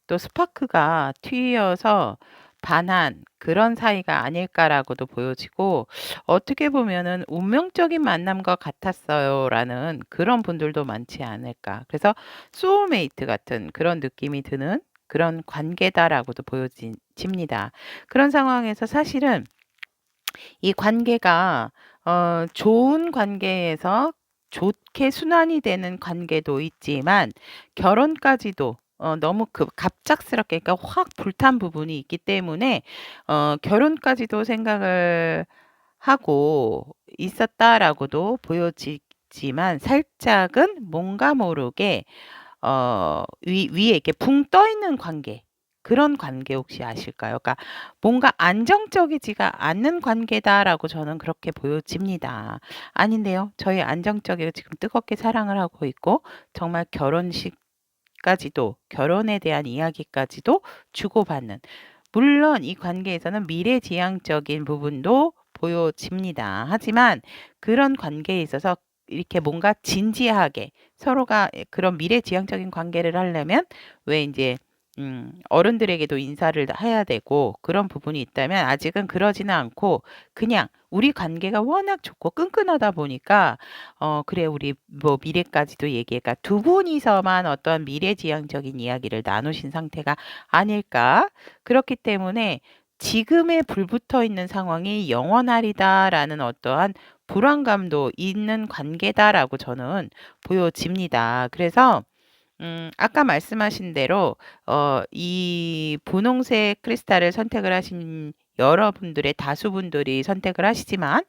또 스파크가 튀어서 반한 그런 사이가 아닐까라고도 보여지고 어떻게 보면은 운명적인 만남과 같았어요라는 그런 분들도 많지 않을까. 그래서 소울메이트 같은 그런 느낌이 드는 그런 관계다라고도 보여집니다. 그런 상황에서 사실은 이 관계가 좋은 관계에서 좋게 순환이 되는 관계도 있지만 결혼까지도 너무 갑작스럽게 그러니까 확 불탄 부분이 있기 때문에 결혼까지도 생각을 하고 있었다라고도 보여지지만 살짝은 뭔가 모르게 위에 이렇게 붕 떠 있는 관계. 그런 관계 혹시 아실까요? 그러니까 뭔가 안정적이지가 않는 관계다라고 저는 그렇게 보여집니다. 아닌데요. 저희 안정적이고 지금 뜨겁게 사랑을 하고 있고 정말 결혼식까지도 결혼에 대한 이야기까지도 주고받는 물론 이 관계에서는 미래지향적인 부분도 보여집니다. 하지만 그런 관계에 있어서 이렇게 뭔가 진지하게 서로가 그런 미래지향적인 관계를 하려면 왜 이제 어른들에게도 인사를 해야 되고 그런 부분이 있다면 아직은 그러지는 않고 그냥 우리 관계가 워낙 좋고 끈끈하다 보니까 그래 우리 뭐 미래까지도 얘기해가 두 분이서만 어떠한 미래지향적인 이야기를 나누신 상태가 아닐까. 그렇기 때문에 지금에 불붙어 있는 상황이 영원하리다라는 어떠한 불안감도 있는 관계다라고 저는 보여집니다. 그래서 아까 말씀하신 대로 이 분홍색 크리스탈을 선택을 하신 여러분들의 다수분들이 선택을 하시지만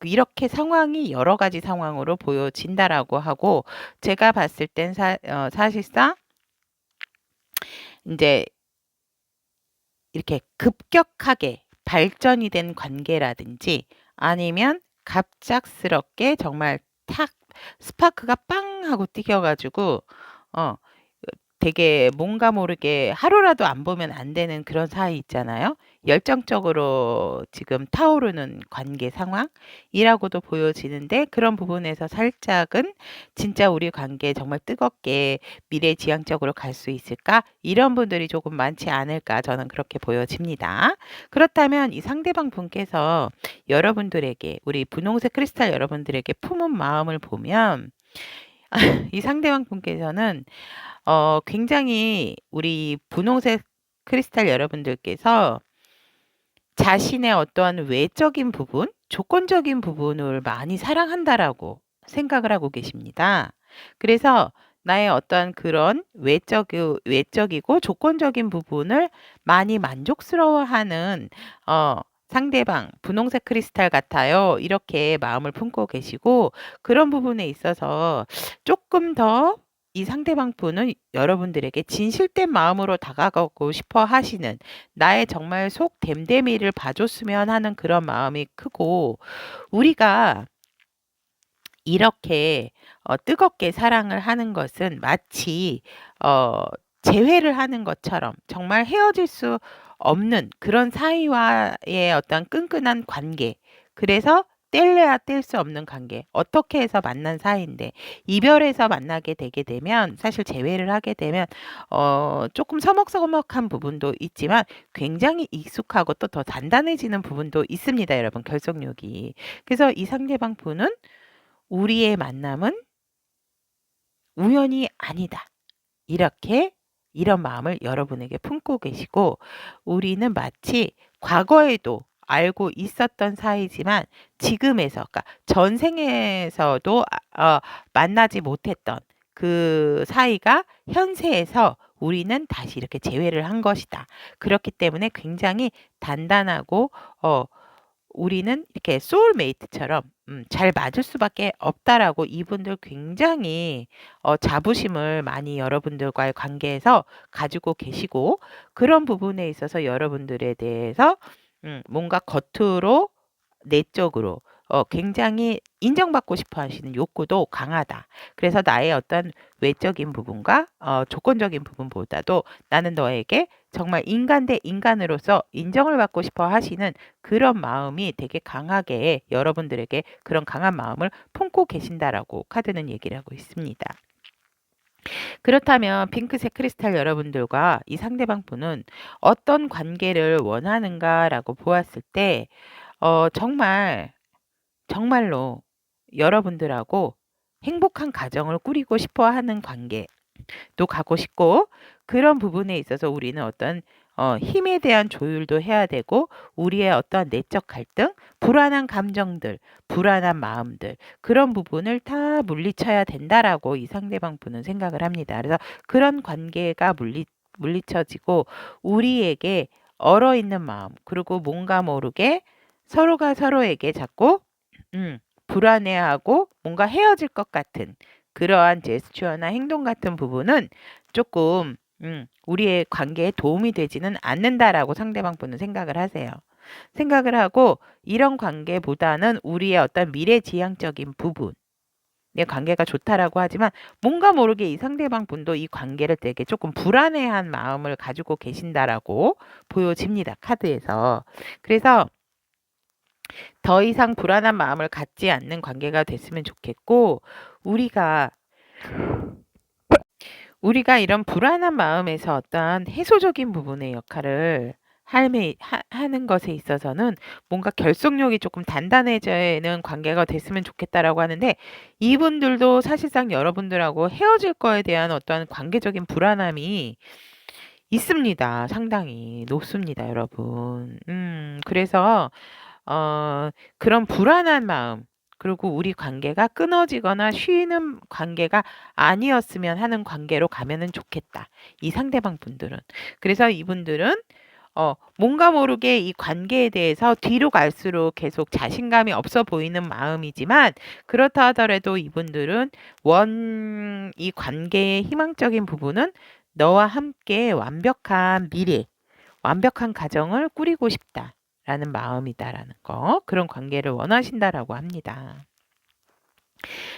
이렇게 상황이 여러 가지 상황으로 보여진다라고 하고 제가 봤을 땐 사실상 이제 이렇게 급격하게 발전이 된 관계라든지 아니면 갑작스럽게 정말 탁 스파크가 빵 하고 튀겨가지고 어 되게 뭔가 모르게 하루라도 안 보면 안 되는 그런 사이 있잖아요. 열정적으로 지금 타오르는 관계 상황이라고도 보여지는데 그런 부분에서 살짝은 진짜 우리 관계 정말 뜨겁게 미래지향적으로 갈 수 있을까? 이런 분들이 조금 많지 않을까? 저는 그렇게 보여집니다. 그렇다면 이 상대방 분께서 여러분들에게 우리 분홍색 크리스탈 여러분들에게 품은 마음을 보면 이 상대방 분께서는 굉장히 우리 분홍색 크리스탈 여러분들께서 자신의 어떠한 외적인 부분, 조건적인 부분을 많이 사랑한다라고 생각을 하고 계십니다. 그래서 나의 어떠한 그런 외적이고 조건적인 부분을 많이 만족스러워하는 상대방 분홍색 크리스탈 같아요. 이렇게 마음을 품고 계시고 그런 부분에 있어서 조금 더 이 상대방 분은 여러분들에게 진실된 마음으로 다가가고 싶어 하시는 나의 정말 속 댐댐이를 봐줬으면 하는 그런 마음이 크고 우리가 이렇게 뜨겁게 사랑을 하는 것은 마치 어 재회를 하는 것처럼 정말 헤어질 수 없는 그런 사이와의 어떤 끈끈한 관계. 그래서 뗄래야 뗄 수 없는 관계. 어떻게 해서 만난 사이인데 이별해서 만나게 되게 되면 사실 재회를 하게 되면 조금 서먹서먹한 부분도 있지만 굉장히 익숙하고 또 더 단단해지는 부분도 있습니다, 여러분. 결속력이. 그래서 이 상대방 분은 우리의 만남은 우연이 아니다. 이렇게 이런 마음을 여러분에게 품고 계시고 우리는 마치 과거에도 알고 있었던 사이지만 지금에서 그러니까 전생에서도 만나지 못했던 그 사이가 현세에서 우리는 다시 이렇게 재회를 한 것이다. 그렇기 때문에 굉장히 단단하고 우리는 이렇게 소울메이트처럼 잘 맞을 수밖에 없다라고 이분들 굉장히 자부심을 많이 여러분들과의 관계에서 가지고 계시고 그런 부분에 있어서 여러분들에 대해서 뭔가 겉으로 내적으로 굉장히 인정받고 싶어 하시는 욕구도 강하다. 그래서 나의 어떤 외적인 부분과 조건적인 부분보다도 나는 너에게 정말 인간 대 인간으로서 인정을 받고 싶어 하시는 그런 마음이 되게 강하게 여러분들에게 그런 강한 마음을 품고 계신다라고 카드는 얘기를 하고 있습니다. 그렇다면 핑크색 크리스탈 여러분들과 이 상대방 분은 어떤 관계를 원하는가라고 보았을 때 정말로 여러분들하고 행복한 가정을 꾸리고 싶어 하는 관계도 가고 싶고 그런 부분에 있어서 우리는 어떤 힘에 대한 조율도 해야 되고 우리의 어떤 내적 갈등, 불안한 감정들, 불안한 마음들 그런 부분을 다 물리쳐야 된다라고 이 상대방 분은 생각을 합니다. 그래서 그런 관계가 물리쳐지고 우리에게 얼어있는 마음 그리고 뭔가 모르게 서로가 서로에게 자꾸 불안해하고 뭔가 헤어질 것 같은 그러한 제스처나 행동 같은 부분은 조금 우리의 관계에 도움이 되지는 않는다라고 상대방 분은 생각을 하세요. 생각을 하고 이런 관계보다는 우리의 어떤 미래지향적인 부분 내 관계가 좋다라고 하지만 뭔가 모르게 이 상대방 분도 이 관계를 되게 조금 불안해한 마음을 가지고 계신다라고 보여집니다. 카드에서. 그래서 더 이상 불안한 마음을 갖지 않는 관계가 됐으면 좋겠고 우리가 이런 불안한 마음에서 어떠한 해소적인 부분의 역할을 하는 것에 있어서는 뭔가 결속력이 조금 단단해지는 관계가 됐으면 좋겠다라고 하는데 이분들도 사실상 여러분들하고 헤어질 거에 대한 어떠한 관계적인 불안함이 있습니다. 상당히 높습니다, 여러분. 그래서 그런 불안한 마음 그리고 우리 관계가 끊어지거나 쉬는 관계가 아니었으면 하는 관계로 가면은 좋겠다. 이 상대방 분들은. 그래서 이분들은 뭔가 모르게 이 관계에 대해서 뒤로 갈수록 계속 자신감이 없어 보이는 마음이지만 그렇다 하더라도 이분들은 이 관계의 희망적인 부분은 너와 함께 완벽한 미래, 완벽한 가정을 꾸리고 싶다라는 마음이다라는 거, 그런 관계를 원하신다라고 합니다.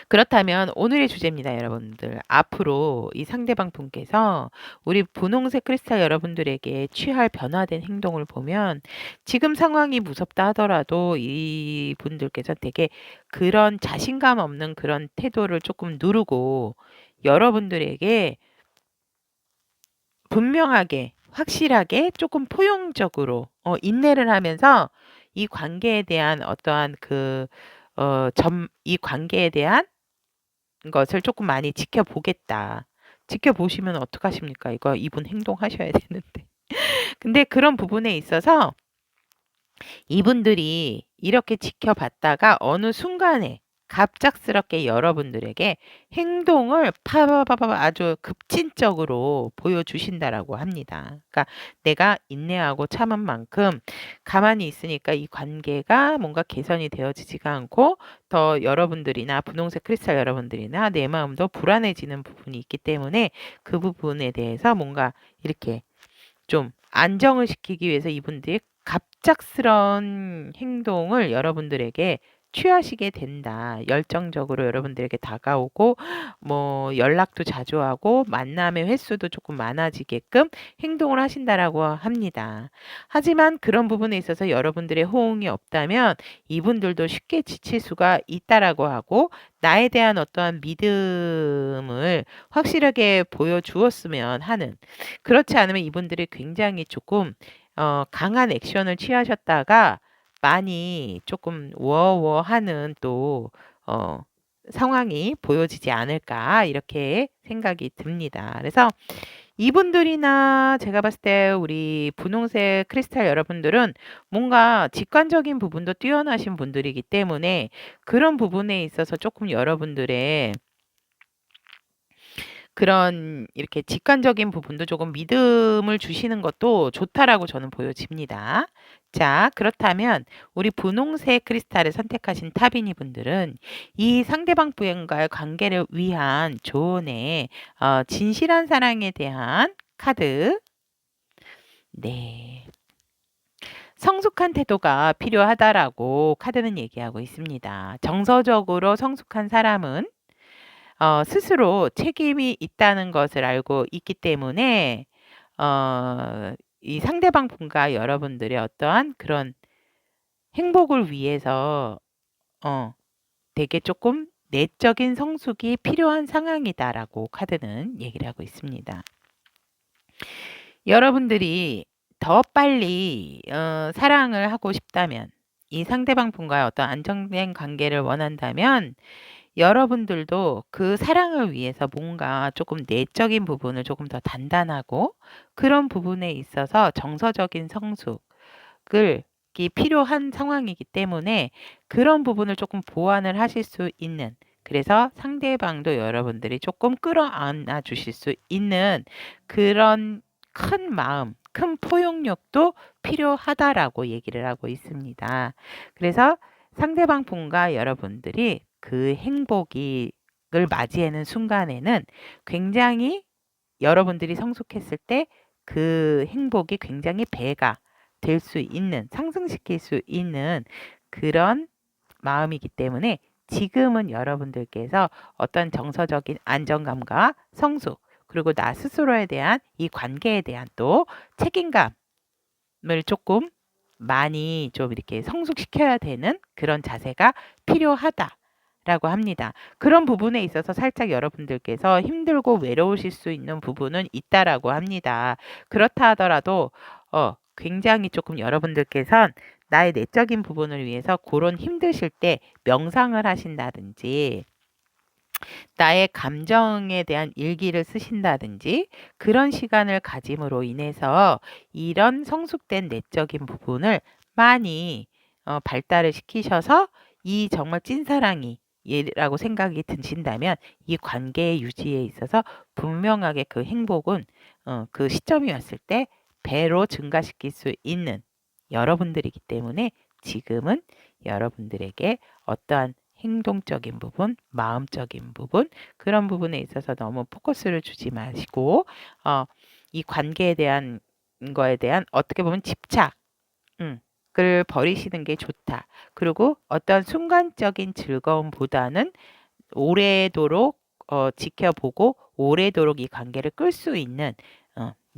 그렇다면 오늘의 주제입니다, 여러분들. 앞으로 이 상대방 분께서 우리 분홍색 크리스탈 여러분들에게 취할 변화된 행동을 보면 지금 상황이 무섭다 하더라도 이 분들께서 되게 그런 자신감 없는 그런 태도를 조금 누르고 여러분들에게 분명하게 확실하게 조금 포용적으로 인내를 하면서 이 관계에 대한 어떠한 이 관계에 대한 것을 조금 많이 지켜보겠다. 지켜보시면 어떡하십니까? 이분 행동하셔야 되는데. 근데 그런 부분에 있어서 이분들이 이렇게 지켜봤다가 어느 순간에 갑작스럽게 여러분들에게 행동을 파바바바 아주 급진적으로 보여주신다라고 합니다. 그러니까 내가 인내하고 참은 만큼 가만히 있으니까 이 관계가 뭔가 개선이 되어지지가 않고 더 여러분들이나 분홍색 크리스탈 여러분들이나 내 마음도 불안해지는 부분이 있기 때문에 그 부분에 대해서 뭔가 이렇게 좀 안정을 시키기 위해서 이분들이 갑작스러운 행동을 여러분들에게 취하시게 된다. 열정적으로 여러분들에게 다가오고 뭐 연락도 자주 하고 만남의 횟수도 조금 많아지게끔 행동을 하신다라고 합니다. 하지만 그런 부분에 있어서 여러분들의 호응이 없다면 이분들도 쉽게 지칠 수가 있다라고 하고 나에 대한 어떠한 믿음을 확실하게 보여주었으면 하는 그렇지 않으면 이분들이 굉장히 조금 강한 액션을 취하셨다가 많이 조금 워워하는 또 어, 상황이 보여지지 않을까 이렇게 생각이 듭니다. 그래서 이분들이나 제가 봤을 때 우리 분홍색 크리스탈 여러분들은 뭔가 직관적인 부분도 뛰어나신 분들이기 때문에 그런 부분에 있어서 조금 여러분들의 그런 이렇게 직관적인 부분도 조금 믿음을 주시는 것도 좋다라고 저는 보여집니다. 자, 그렇다면 우리 분홍색 크리스탈을 선택하신 타비니 분들은 이 상대방 분과의 관계를 위한 조언에 진실한 사랑에 대한 카드. 네. 성숙한 태도가 필요하다라고 카드는 얘기하고 있습니다. 정서적으로 성숙한 사람은 스스로 책임이 있다는 것을 알고 있기 때문에 이 상대방 분과 여러분들의 어떠한 그런 행복을 위해서 되게 조금 내적인 성숙이 필요한 상황이다라고 카드는 얘기를 하고 있습니다. 여러분들이 더 빨리 사랑을 하고 싶다면 이 상대방 분과의 어떤 안정된 관계를 원한다면 여러분들도 그 사랑을 위해서 뭔가 조금 내적인 부분을 조금 더 단단하고 그런 부분에 있어서 정서적인 성숙을 필요한 상황이기 때문에 그런 부분을 조금 보완을 하실 수 있는 그래서 상대방도 여러분들이 조금 끌어안아 주실 수 있는 그런 큰 마음, 큰 포용력도 필요하다라고 얘기를 하고 있습니다. 그래서 상대방 분과 여러분들이 그 행복을 맞이하는 순간에는 굉장히 여러분들이 성숙했을 때 그 행복이 굉장히 배가 될 수 있는, 상승시킬 수 있는 그런 마음이기 때문에 지금은 여러분들께서 어떤 정서적인 안정감과 성숙, 그리고 나 스스로에 대한 이 관계에 대한 또 책임감을 조금 많이 좀 이렇게 성숙시켜야 되는 그런 자세가 필요하다라고 합니다. 그런 부분에 있어서 살짝 여러분들께서 힘들고 외로우실 수 있는 부분은 있다라고 합니다. 그렇다 하더라도 굉장히 조금 여러분들께선 나의 내적인 부분을 위해서 그런 힘드실 때 명상을 하신다든지 나의 감정에 대한 일기를 쓰신다든지 그런 시간을 가짐으로 인해서 이런 성숙된 내적인 부분을 많이 발달을 시키셔서 이 정말 찐사랑이 라고 생각이 드신다면 이 관계의 유지에 있어서 분명하게 그 행복은 그 시점이 왔을 때 배로 증가시킬 수 있는 여러분들이기 때문에 지금은 여러분들에게 어떠한 행동적인 부분, 마음적인 부분, 그런 부분에 있어서 너무 포커스를 주지 마시고, 이 관계에 대한 거에 대한 어떻게 보면 집착, 을 버리시는 게 좋다. 그리고 어떤 순간적인 즐거움보다는 오래도록 지켜보고 오래도록 이 관계를 끌 수 있는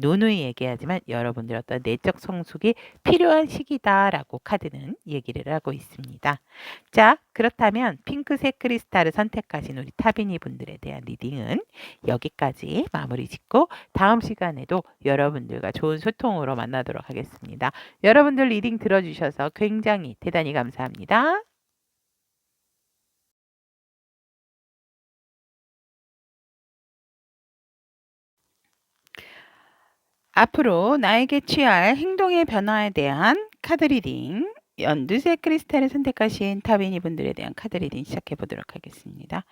누누이 얘기하지만 여러분들의 어떤 내적 성숙이 필요한 시기다라고 카드는 얘기를 하고 있습니다. 자, 그렇다면 핑크색 크리스탈을 선택하신 우리 타비니 분들에 대한 리딩은 여기까지 마무리 짓고 다음 시간에도 여러분들과 좋은 소통으로 만나도록 하겠습니다. 여러분들 리딩 들어주셔서 굉장히 대단히 감사합니다. 앞으로 나에게 취할 행동의 변화에 대한 카드 리딩, 연두색 크리스탈을 선택하신 타비니 분들에 대한 카드 리딩 시작해 보도록 하겠습니다.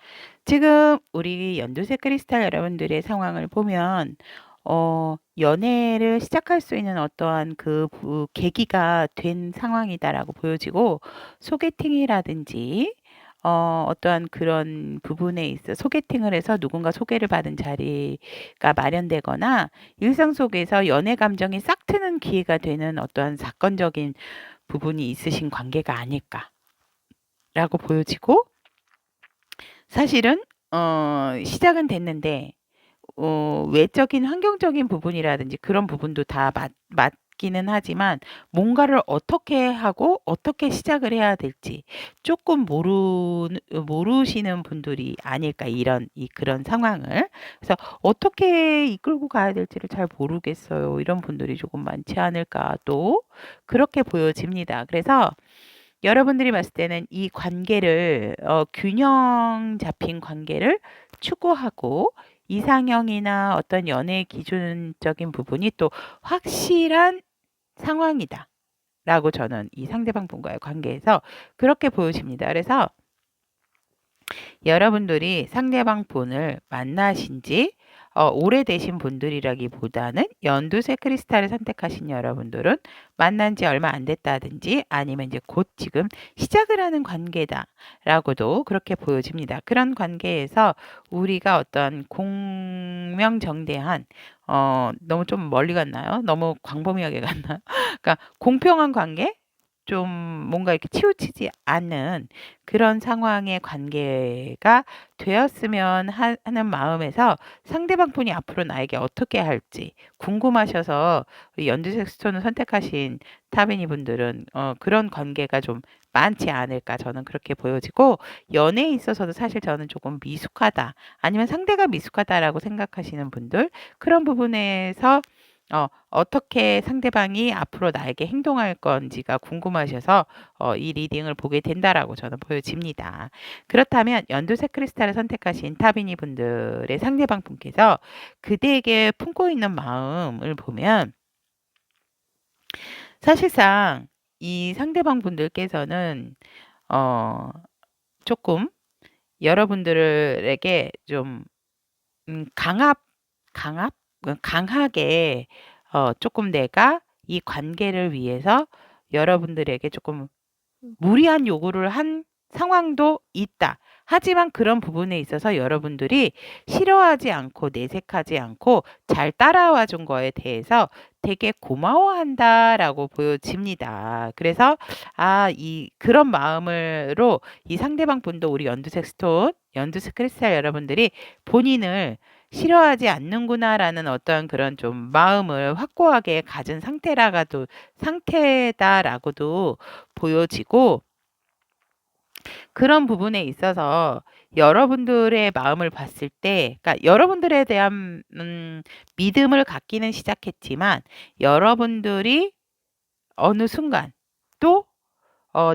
지금 우리 연두색 크리스탈 여러분들의 상황을 보면 연애를 시작할 수 있는 어떠한 그 계기가 된 상황이다라고 보여지고 소개팅이라든지 어떠한 그런 부분에 있어 소개팅을 해서 누군가 소개를 받은 자리가 마련되거나 일상 속에서 연애 감정이 싹 트는 기회가 되는 어떠한 사건적인 부분이 있으신 관계가 아닐까라고 라고 보여지고, 사실은 시작은 됐는데 외적인 환경적인 부분이라든지 그런 부분도 다 맞기는 하지만 뭔가를 어떻게 하고 어떻게 시작을 해야 될지 조금 모르시는 분들이 아닐까, 그런 상황을. 그래서 어떻게 이끌고 가야 될지를 잘 모르겠어요, 이런 분들이 조금 많지 않을까, 또 그렇게 보여집니다. 그래서 여러분들이 봤을 때는 이 관계를 균형 잡힌 관계를 추구하고, 이상형이나 어떤 연애 기준적인 부분이 또 확실한 상황이다 라고 저는 이 상대방 분과의 관계에서 그렇게 보여집니다. 그래서 여러분들이 상대방 분을 만나신 지 오래되신 분들이라기보다는 연두색 크리스탈을 선택하신 여러분들은 만난 지 얼마 안 됐다든지 아니면 이제 곧 지금 시작을 하는 관계다라고도 그렇게 보여집니다. 그런 관계에서 우리가 어떤 공명정대한, 너무 좀 멀리 갔나요? 너무 광범위하게 갔나요? 그러니까 공평한 관계? 좀 뭔가 이렇게 치우치지 않는 그런 상황의 관계가 되었으면 하는 마음에서 상대방 분이 앞으로 나에게 어떻게 할지 궁금하셔서 연두색 스톤을 선택하신 타비니 분들은 그런 관계가 좀 많지 않을까, 저는 그렇게 보여지고, 연애에 있어서도 사실 저는 조금 미숙하다 아니면 상대가 미숙하다라고 생각하시는 분들, 그런 부분에서 어떻게 상대방이 앞으로 나에게 행동할 건지가 궁금하셔서 이 리딩을 보게 된다라고 저는 보여집니다. 그렇다면 연두색 크리스탈을 선택하신 타비니 분들의 상대방 분께서 그대에게 품고 있는 마음을 보면, 사실상 이 상대방 분들께서는 어, 조금 여러분들에게 좀 강압? 강하게 조금 내가 이 관계를 위해서 여러분들에게 조금 무리한 요구를 한 상황도 있다. 하지만 그런 부분에 있어서 여러분들이 싫어하지 않고 내색하지 않고 잘 따라와 준 거에 대해서 되게 고마워한다라고 보여집니다. 그래서 그런 마음으로 이 상대방 분도 우리 연두색 스톤, 연두색 크리스탈 여러분들이 본인을 싫어하지 않는구나라는 어떤 그런 좀 마음을 확고하게 가진 상태다라고도 보여지고, 그런 부분에 있어서 여러분들의 마음을 봤을 때, 그러니까 여러분들에 대한 믿음을 갖기는 시작했지만, 여러분들이 어느 순간 또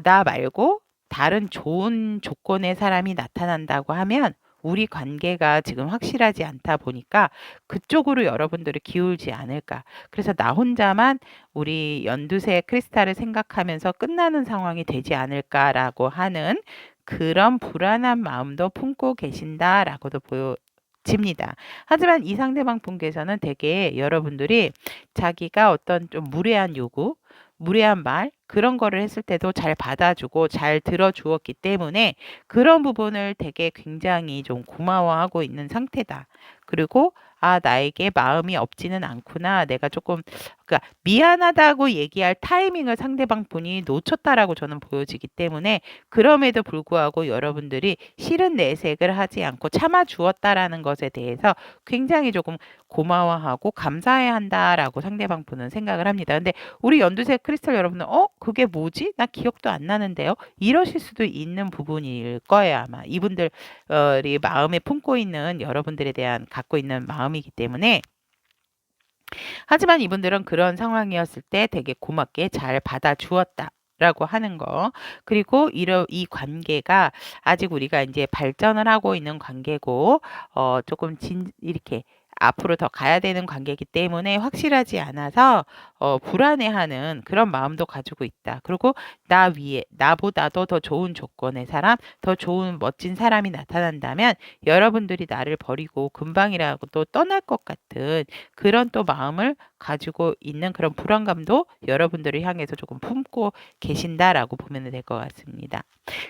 나 말고 다른 좋은 조건의 사람이 나타난다고 하면 우리 관계가 지금 확실하지 않다 보니까 그쪽으로 여러분들이 기울지 않을까. 그래서 나 혼자만 우리 연두색 크리스탈을 생각하면서 끝나는 상황이 되지 않을까라고 하는 그런 불안한 마음도 품고 계신다라고도 보여집니다. 하지만 이 상대방 분께서는 되게 여러분들이 자기가 어떤 좀 무례한 말, 그런 거를 했을 때도 잘 받아주고 잘 들어주었기 때문에 그런 부분을 되게 굉장히 좀 고마워하고 있는 상태다. 그리고 나에게 마음이 없지는 않구나. 내가 조금, 그러니까 미안하다고 얘기할 타이밍을 상대방 분이 놓쳤다라고 저는 보여지기 때문에, 그럼에도 불구하고 여러분들이 싫은 내색을 하지 않고 참아주었다라는 것에 대해서 굉장히 조금 고마워하고 감사해야 한다라고 상대방 분은 생각을 합니다. 근데 우리 연두색 크리스탈 여러분은 그게 뭐지? 나 기억도 안 나는데요. 이러실 수도 있는 부분일 거예요, 아마. 이분들이 마음에 품고 있는, 여러분들에 대한 갖고 있는 마음이기 때문에. 하지만 이분들은 그런 상황이었을 때 되게 고맙게 잘 받아주었다 라고 하는 거. 그리고 이 관계가 아직 우리가 이제 발전을 하고 있는 관계고, 조금 이렇게 앞으로 더 가야 되는 관계이기 때문에 확실하지 않아서 불안해하는 그런 마음도 가지고 있다. 그리고 나보다도 더 좋은 조건의 사람, 더 좋은 멋진 사람이 나타난다면 여러분들이 나를 버리고 금방이라도 또 떠날 것 같은 그런 또 마음을 가지고 있는 그런 불안감도 여러분들을 향해서 조금 품고 계신다라고 보면 될 것 같습니다.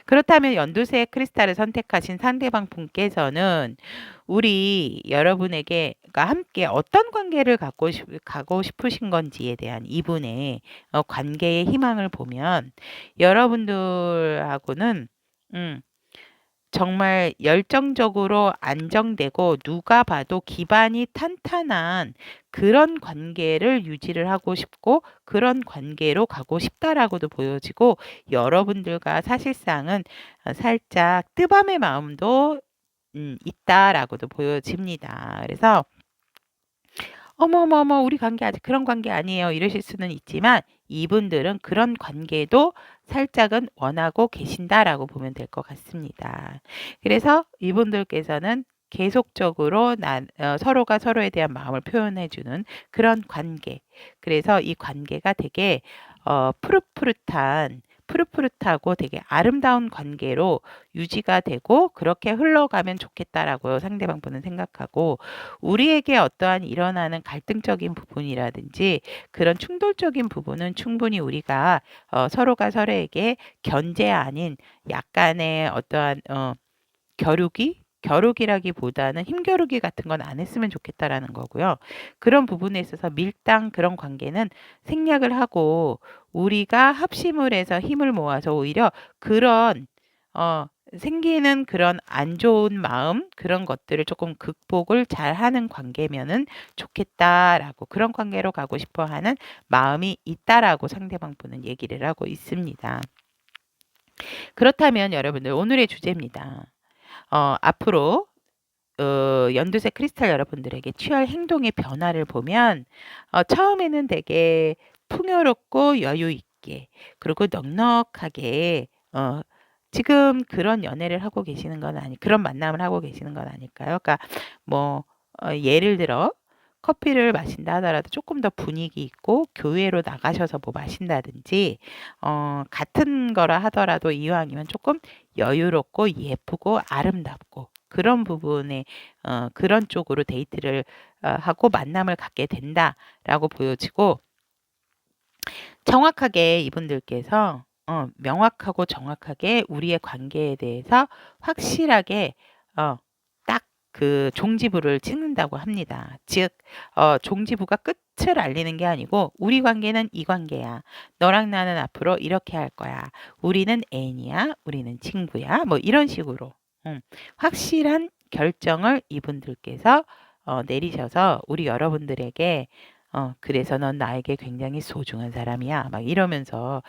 그렇다면 연두색 크리스탈을 선택하신 상대방 분께서는 우리 여러분에게 함께 어떤 관계를 가고 싶으신 건지에 대한 이분의 관계의 희망을 보면, 여러분들하고는 음. 정말 열정적으로 안정되고 누가 봐도 기반이 탄탄한 그런 관계를 유지를 하고 싶고 그런 관계로 가고 싶다라고도 보여지고 여러분들과 사실상은 살짝 뜨밤의 마음도 있다라고도 보여집니다. 그래서 어머머머 우리 관계 아직 그런 관계 아니에요. 이러실 수는 있지만 이분들은 그런 관계도 살짝은 원하고 계신다라고 보면 될 것 같습니다. 그래서 이분들께서는 계속적으로 서로가 서로에 대한 마음을 표현해주는 그런 관계. 그래서 이 관계가 되게 푸릇푸릇하고 되게 아름다운 관계로 유지가 되고 그렇게 흘러가면 좋겠다라고 상대방 분은 생각하고 우리에게 어떠한 일어나는 갈등적인 부분이라든지 그런 충돌적인 부분은 충분히 우리가 서로가 서로에게 견제 아닌 약간의 어떠한 겨루기라기보다는 힘겨루기 같은 건 안 했으면 좋겠다라는 거고요. 그런 부분에 있어서 밀당 그런 관계는 생략을 하고 우리가 합심을 해서 힘을 모아서 오히려 그런 생기는 그런 안 좋은 마음 그런 것들을 조금 극복을 잘 하는 관계면은 좋겠다라고 그런 관계로 가고 싶어 하는 마음이 있다라고 상대방 분은 얘기를 하고 있습니다. 그렇다면 여러분들 오늘의 주제입니다. 앞으로 연두색 크리스탈 여러분들에게 취할 행동의 변화를 보면 처음에는 되게 풍요롭고 여유 있게 그리고 넉넉하게 지금 그런 연애를 하고 계시는 건 그런 만남을 하고 계시는 건 아닐까요? 그러니까 뭐 예를 들어 커피를 마신다 하더라도 조금 더 분위기 있고 교회로 나가셔서 뭐 마신다든지 같은 거라 하더라도 이왕이면 조금 여유롭고 예쁘고 아름답고 그런 부분에 그런 쪽으로 데이트를 하고 만남을 갖게 된다라고 보여지고 정확하게 이분들께서 명확하고 정확하게 우리의 관계에 대해서 확실하게 딱 그 종지부를 찍는다고 합니다. 즉 종지부가 끝을 알리는 게 아니고 우리 관계는 이 관계야. 너랑 나는 앞으로 이렇게 할 거야. 우리는 애인이야. 우리는 친구야. 뭐 이런 식으로 확실한 결정을 이분들께서 내리셔서 우리 여러분들에게 그래서 넌 나에게 굉장히 소중한 사람이야. 막 이러면서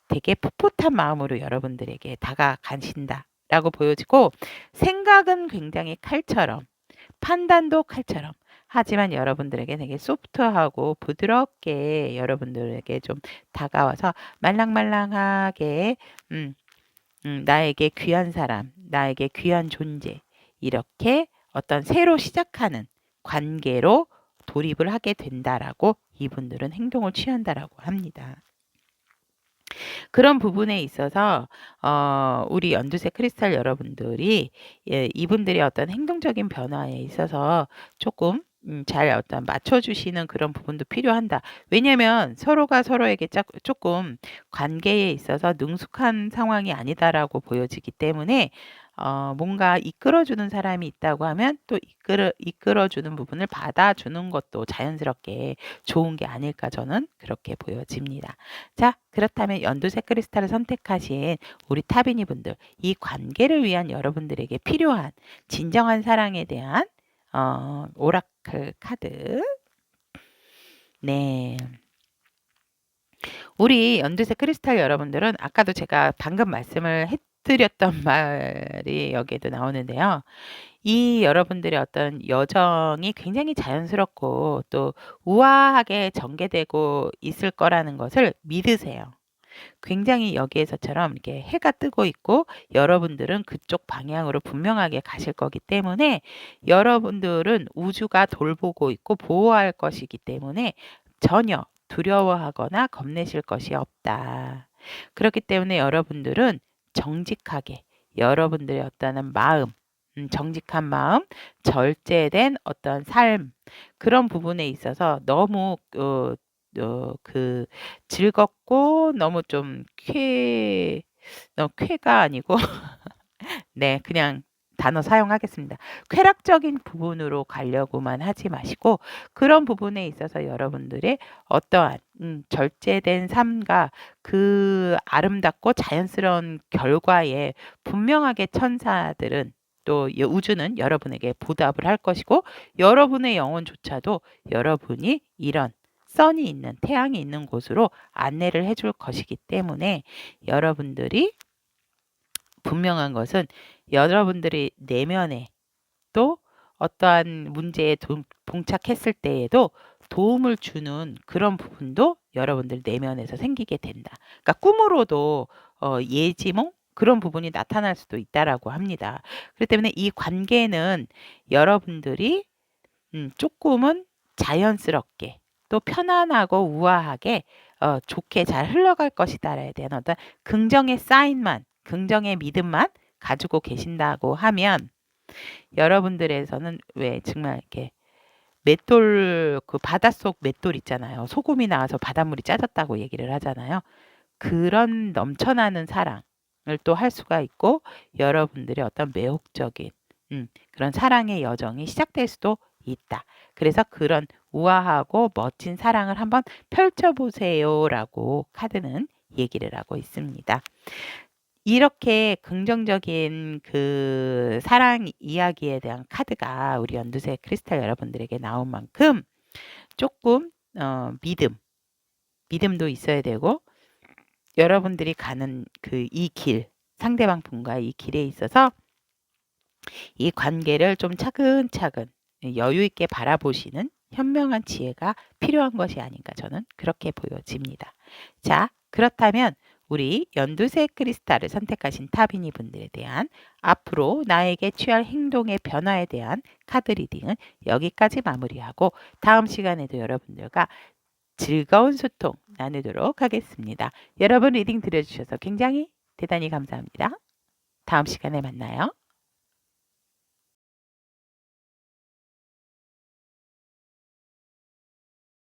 되게 풋풋한 마음으로 여러분들에게 다가가신다라고 보여지고 생각은 굉장히 칼처럼 판단도 칼처럼 하지만 여러분들에게 되게 소프트하고 부드럽게 여러분들에게 좀 다가와서 말랑말랑하게 나에게 귀한 사람, 나에게 귀한 존재 이렇게 어떤 새로 시작하는 관계로 돌입을 하게 된다라고 이분들은 행동을 취한다라고 합니다. 그런 부분에 있어서 우리 연두색 크리스탈 여러분들이 이분들의 어떤 행동적인 변화에 있어서 조금 잘 어떤 맞춰주시는 그런 부분도 필요한다. 왜냐하면 서로가 서로에게 조금 관계에 있어서 능숙한 상황이 아니다라고 보여지기 때문에 뭔가 이끌어주는 사람이 있다고 하면 또 이끌어주는 부분을 받아주는 것도 자연스럽게 좋은 게 아닐까 저는 그렇게 보여집니다. 자, 그렇다면 연두색 크리스탈을 선택하신 우리 타비니 분들, 이 관계를 위한 여러분들에게 필요한 진정한 사랑에 대한 오라클 카드. 네. 우리 연두색 크리스탈 여러분들은 아까도 제가 방금 말씀을 해드렸던 말이 여기에도 나오는데요. 이 여러분들의 어떤 여정이 굉장히 자연스럽고 또 우아하게 전개되고 있을 거라는 것을 믿으세요. 굉장히 여기에서처럼 이렇게 해가 뜨고 있고 여러분들은 그쪽 방향으로 분명하게 가실 거기 때문에 여러분들은 우주가 돌보고 있고 보호할 것이기 때문에 전혀 두려워하거나 겁내실 것이 없다. 그렇기 때문에 여러분들은 정직하게 여러분들의 어떤 마음, 정직한 마음, 절제된 어떤 삶, 그런 부분에 있어서 너무 그 즐겁고 너무 좀 너무 쾌가 아니고 네, 그냥 단어 사용하겠습니다. 쾌락적인 부분으로 가려고만 하지 마시고 그런 부분에 있어서 여러분들의 어떠한 절제된 삶과 그 아름답고 자연스러운 결과에 분명하게 천사들은 또 우주는 여러분에게 보답을 할 것이고 여러분의 영혼조차도 여러분이 이런 선이 있는 태양이 있는 곳으로 안내를 해줄 것이기 때문에 여러분들이 분명한 것은 여러분들이 내면에 또 어떠한 문제에 봉착했을 때에도 도움을 주는 그런 부분도 여러분들 내면에서 생기게 된다. 그러니까 꿈으로도 예지몽 그런 부분이 나타날 수도 있다라고 합니다. 그렇기 때문에 이 관계는 여러분들이 조금은 자연스럽게 또 편안하고 우아하게 좋게 잘 흘러갈 것이다라에 대한 어떤 긍정의 사인만, 긍정의 믿음만 가지고 계신다고 하면 여러분들에서는 왜 정말 이렇게 맷돌 그 바닷속 맷돌 있잖아요. 소금이 나와서 바닷물이 짜졌다고 얘기를 하잖아요. 그런 넘쳐나는 사랑을 또 할 수가 있고 여러분들의 어떤 매혹적인 그런 사랑의 여정이 시작될 수도 있다. 그래서 그런 우아하고 멋진 사랑을 한번 펼쳐보세요라고 카드는 얘기를 하고 있습니다. 이렇게 긍정적인 그 사랑 이야기에 대한 카드가 우리 연두색 크리스탈 여러분들에게 나온 만큼 조금 믿음도 있어야 되고 여러분들이 가는 그 이 길, 상대방 분과의 이 길에 있어서 이 관계를 좀 차근차근 여유 있게 바라보시는 현명한 지혜가 필요한 것이 아닌가 저는 그렇게 보여집니다. 자, 그렇다면 우리 연두색 크리스탈을 선택하신 타비니 분들에 대한 앞으로 나에게 취할 행동의 변화에 대한 카드 리딩은 여기까지 마무리하고 다음 시간에도 여러분들과 즐거운 소통 나누도록 하겠습니다. 여러분 리딩 들어주셔서 굉장히 대단히 감사합니다. 다음 시간에 만나요.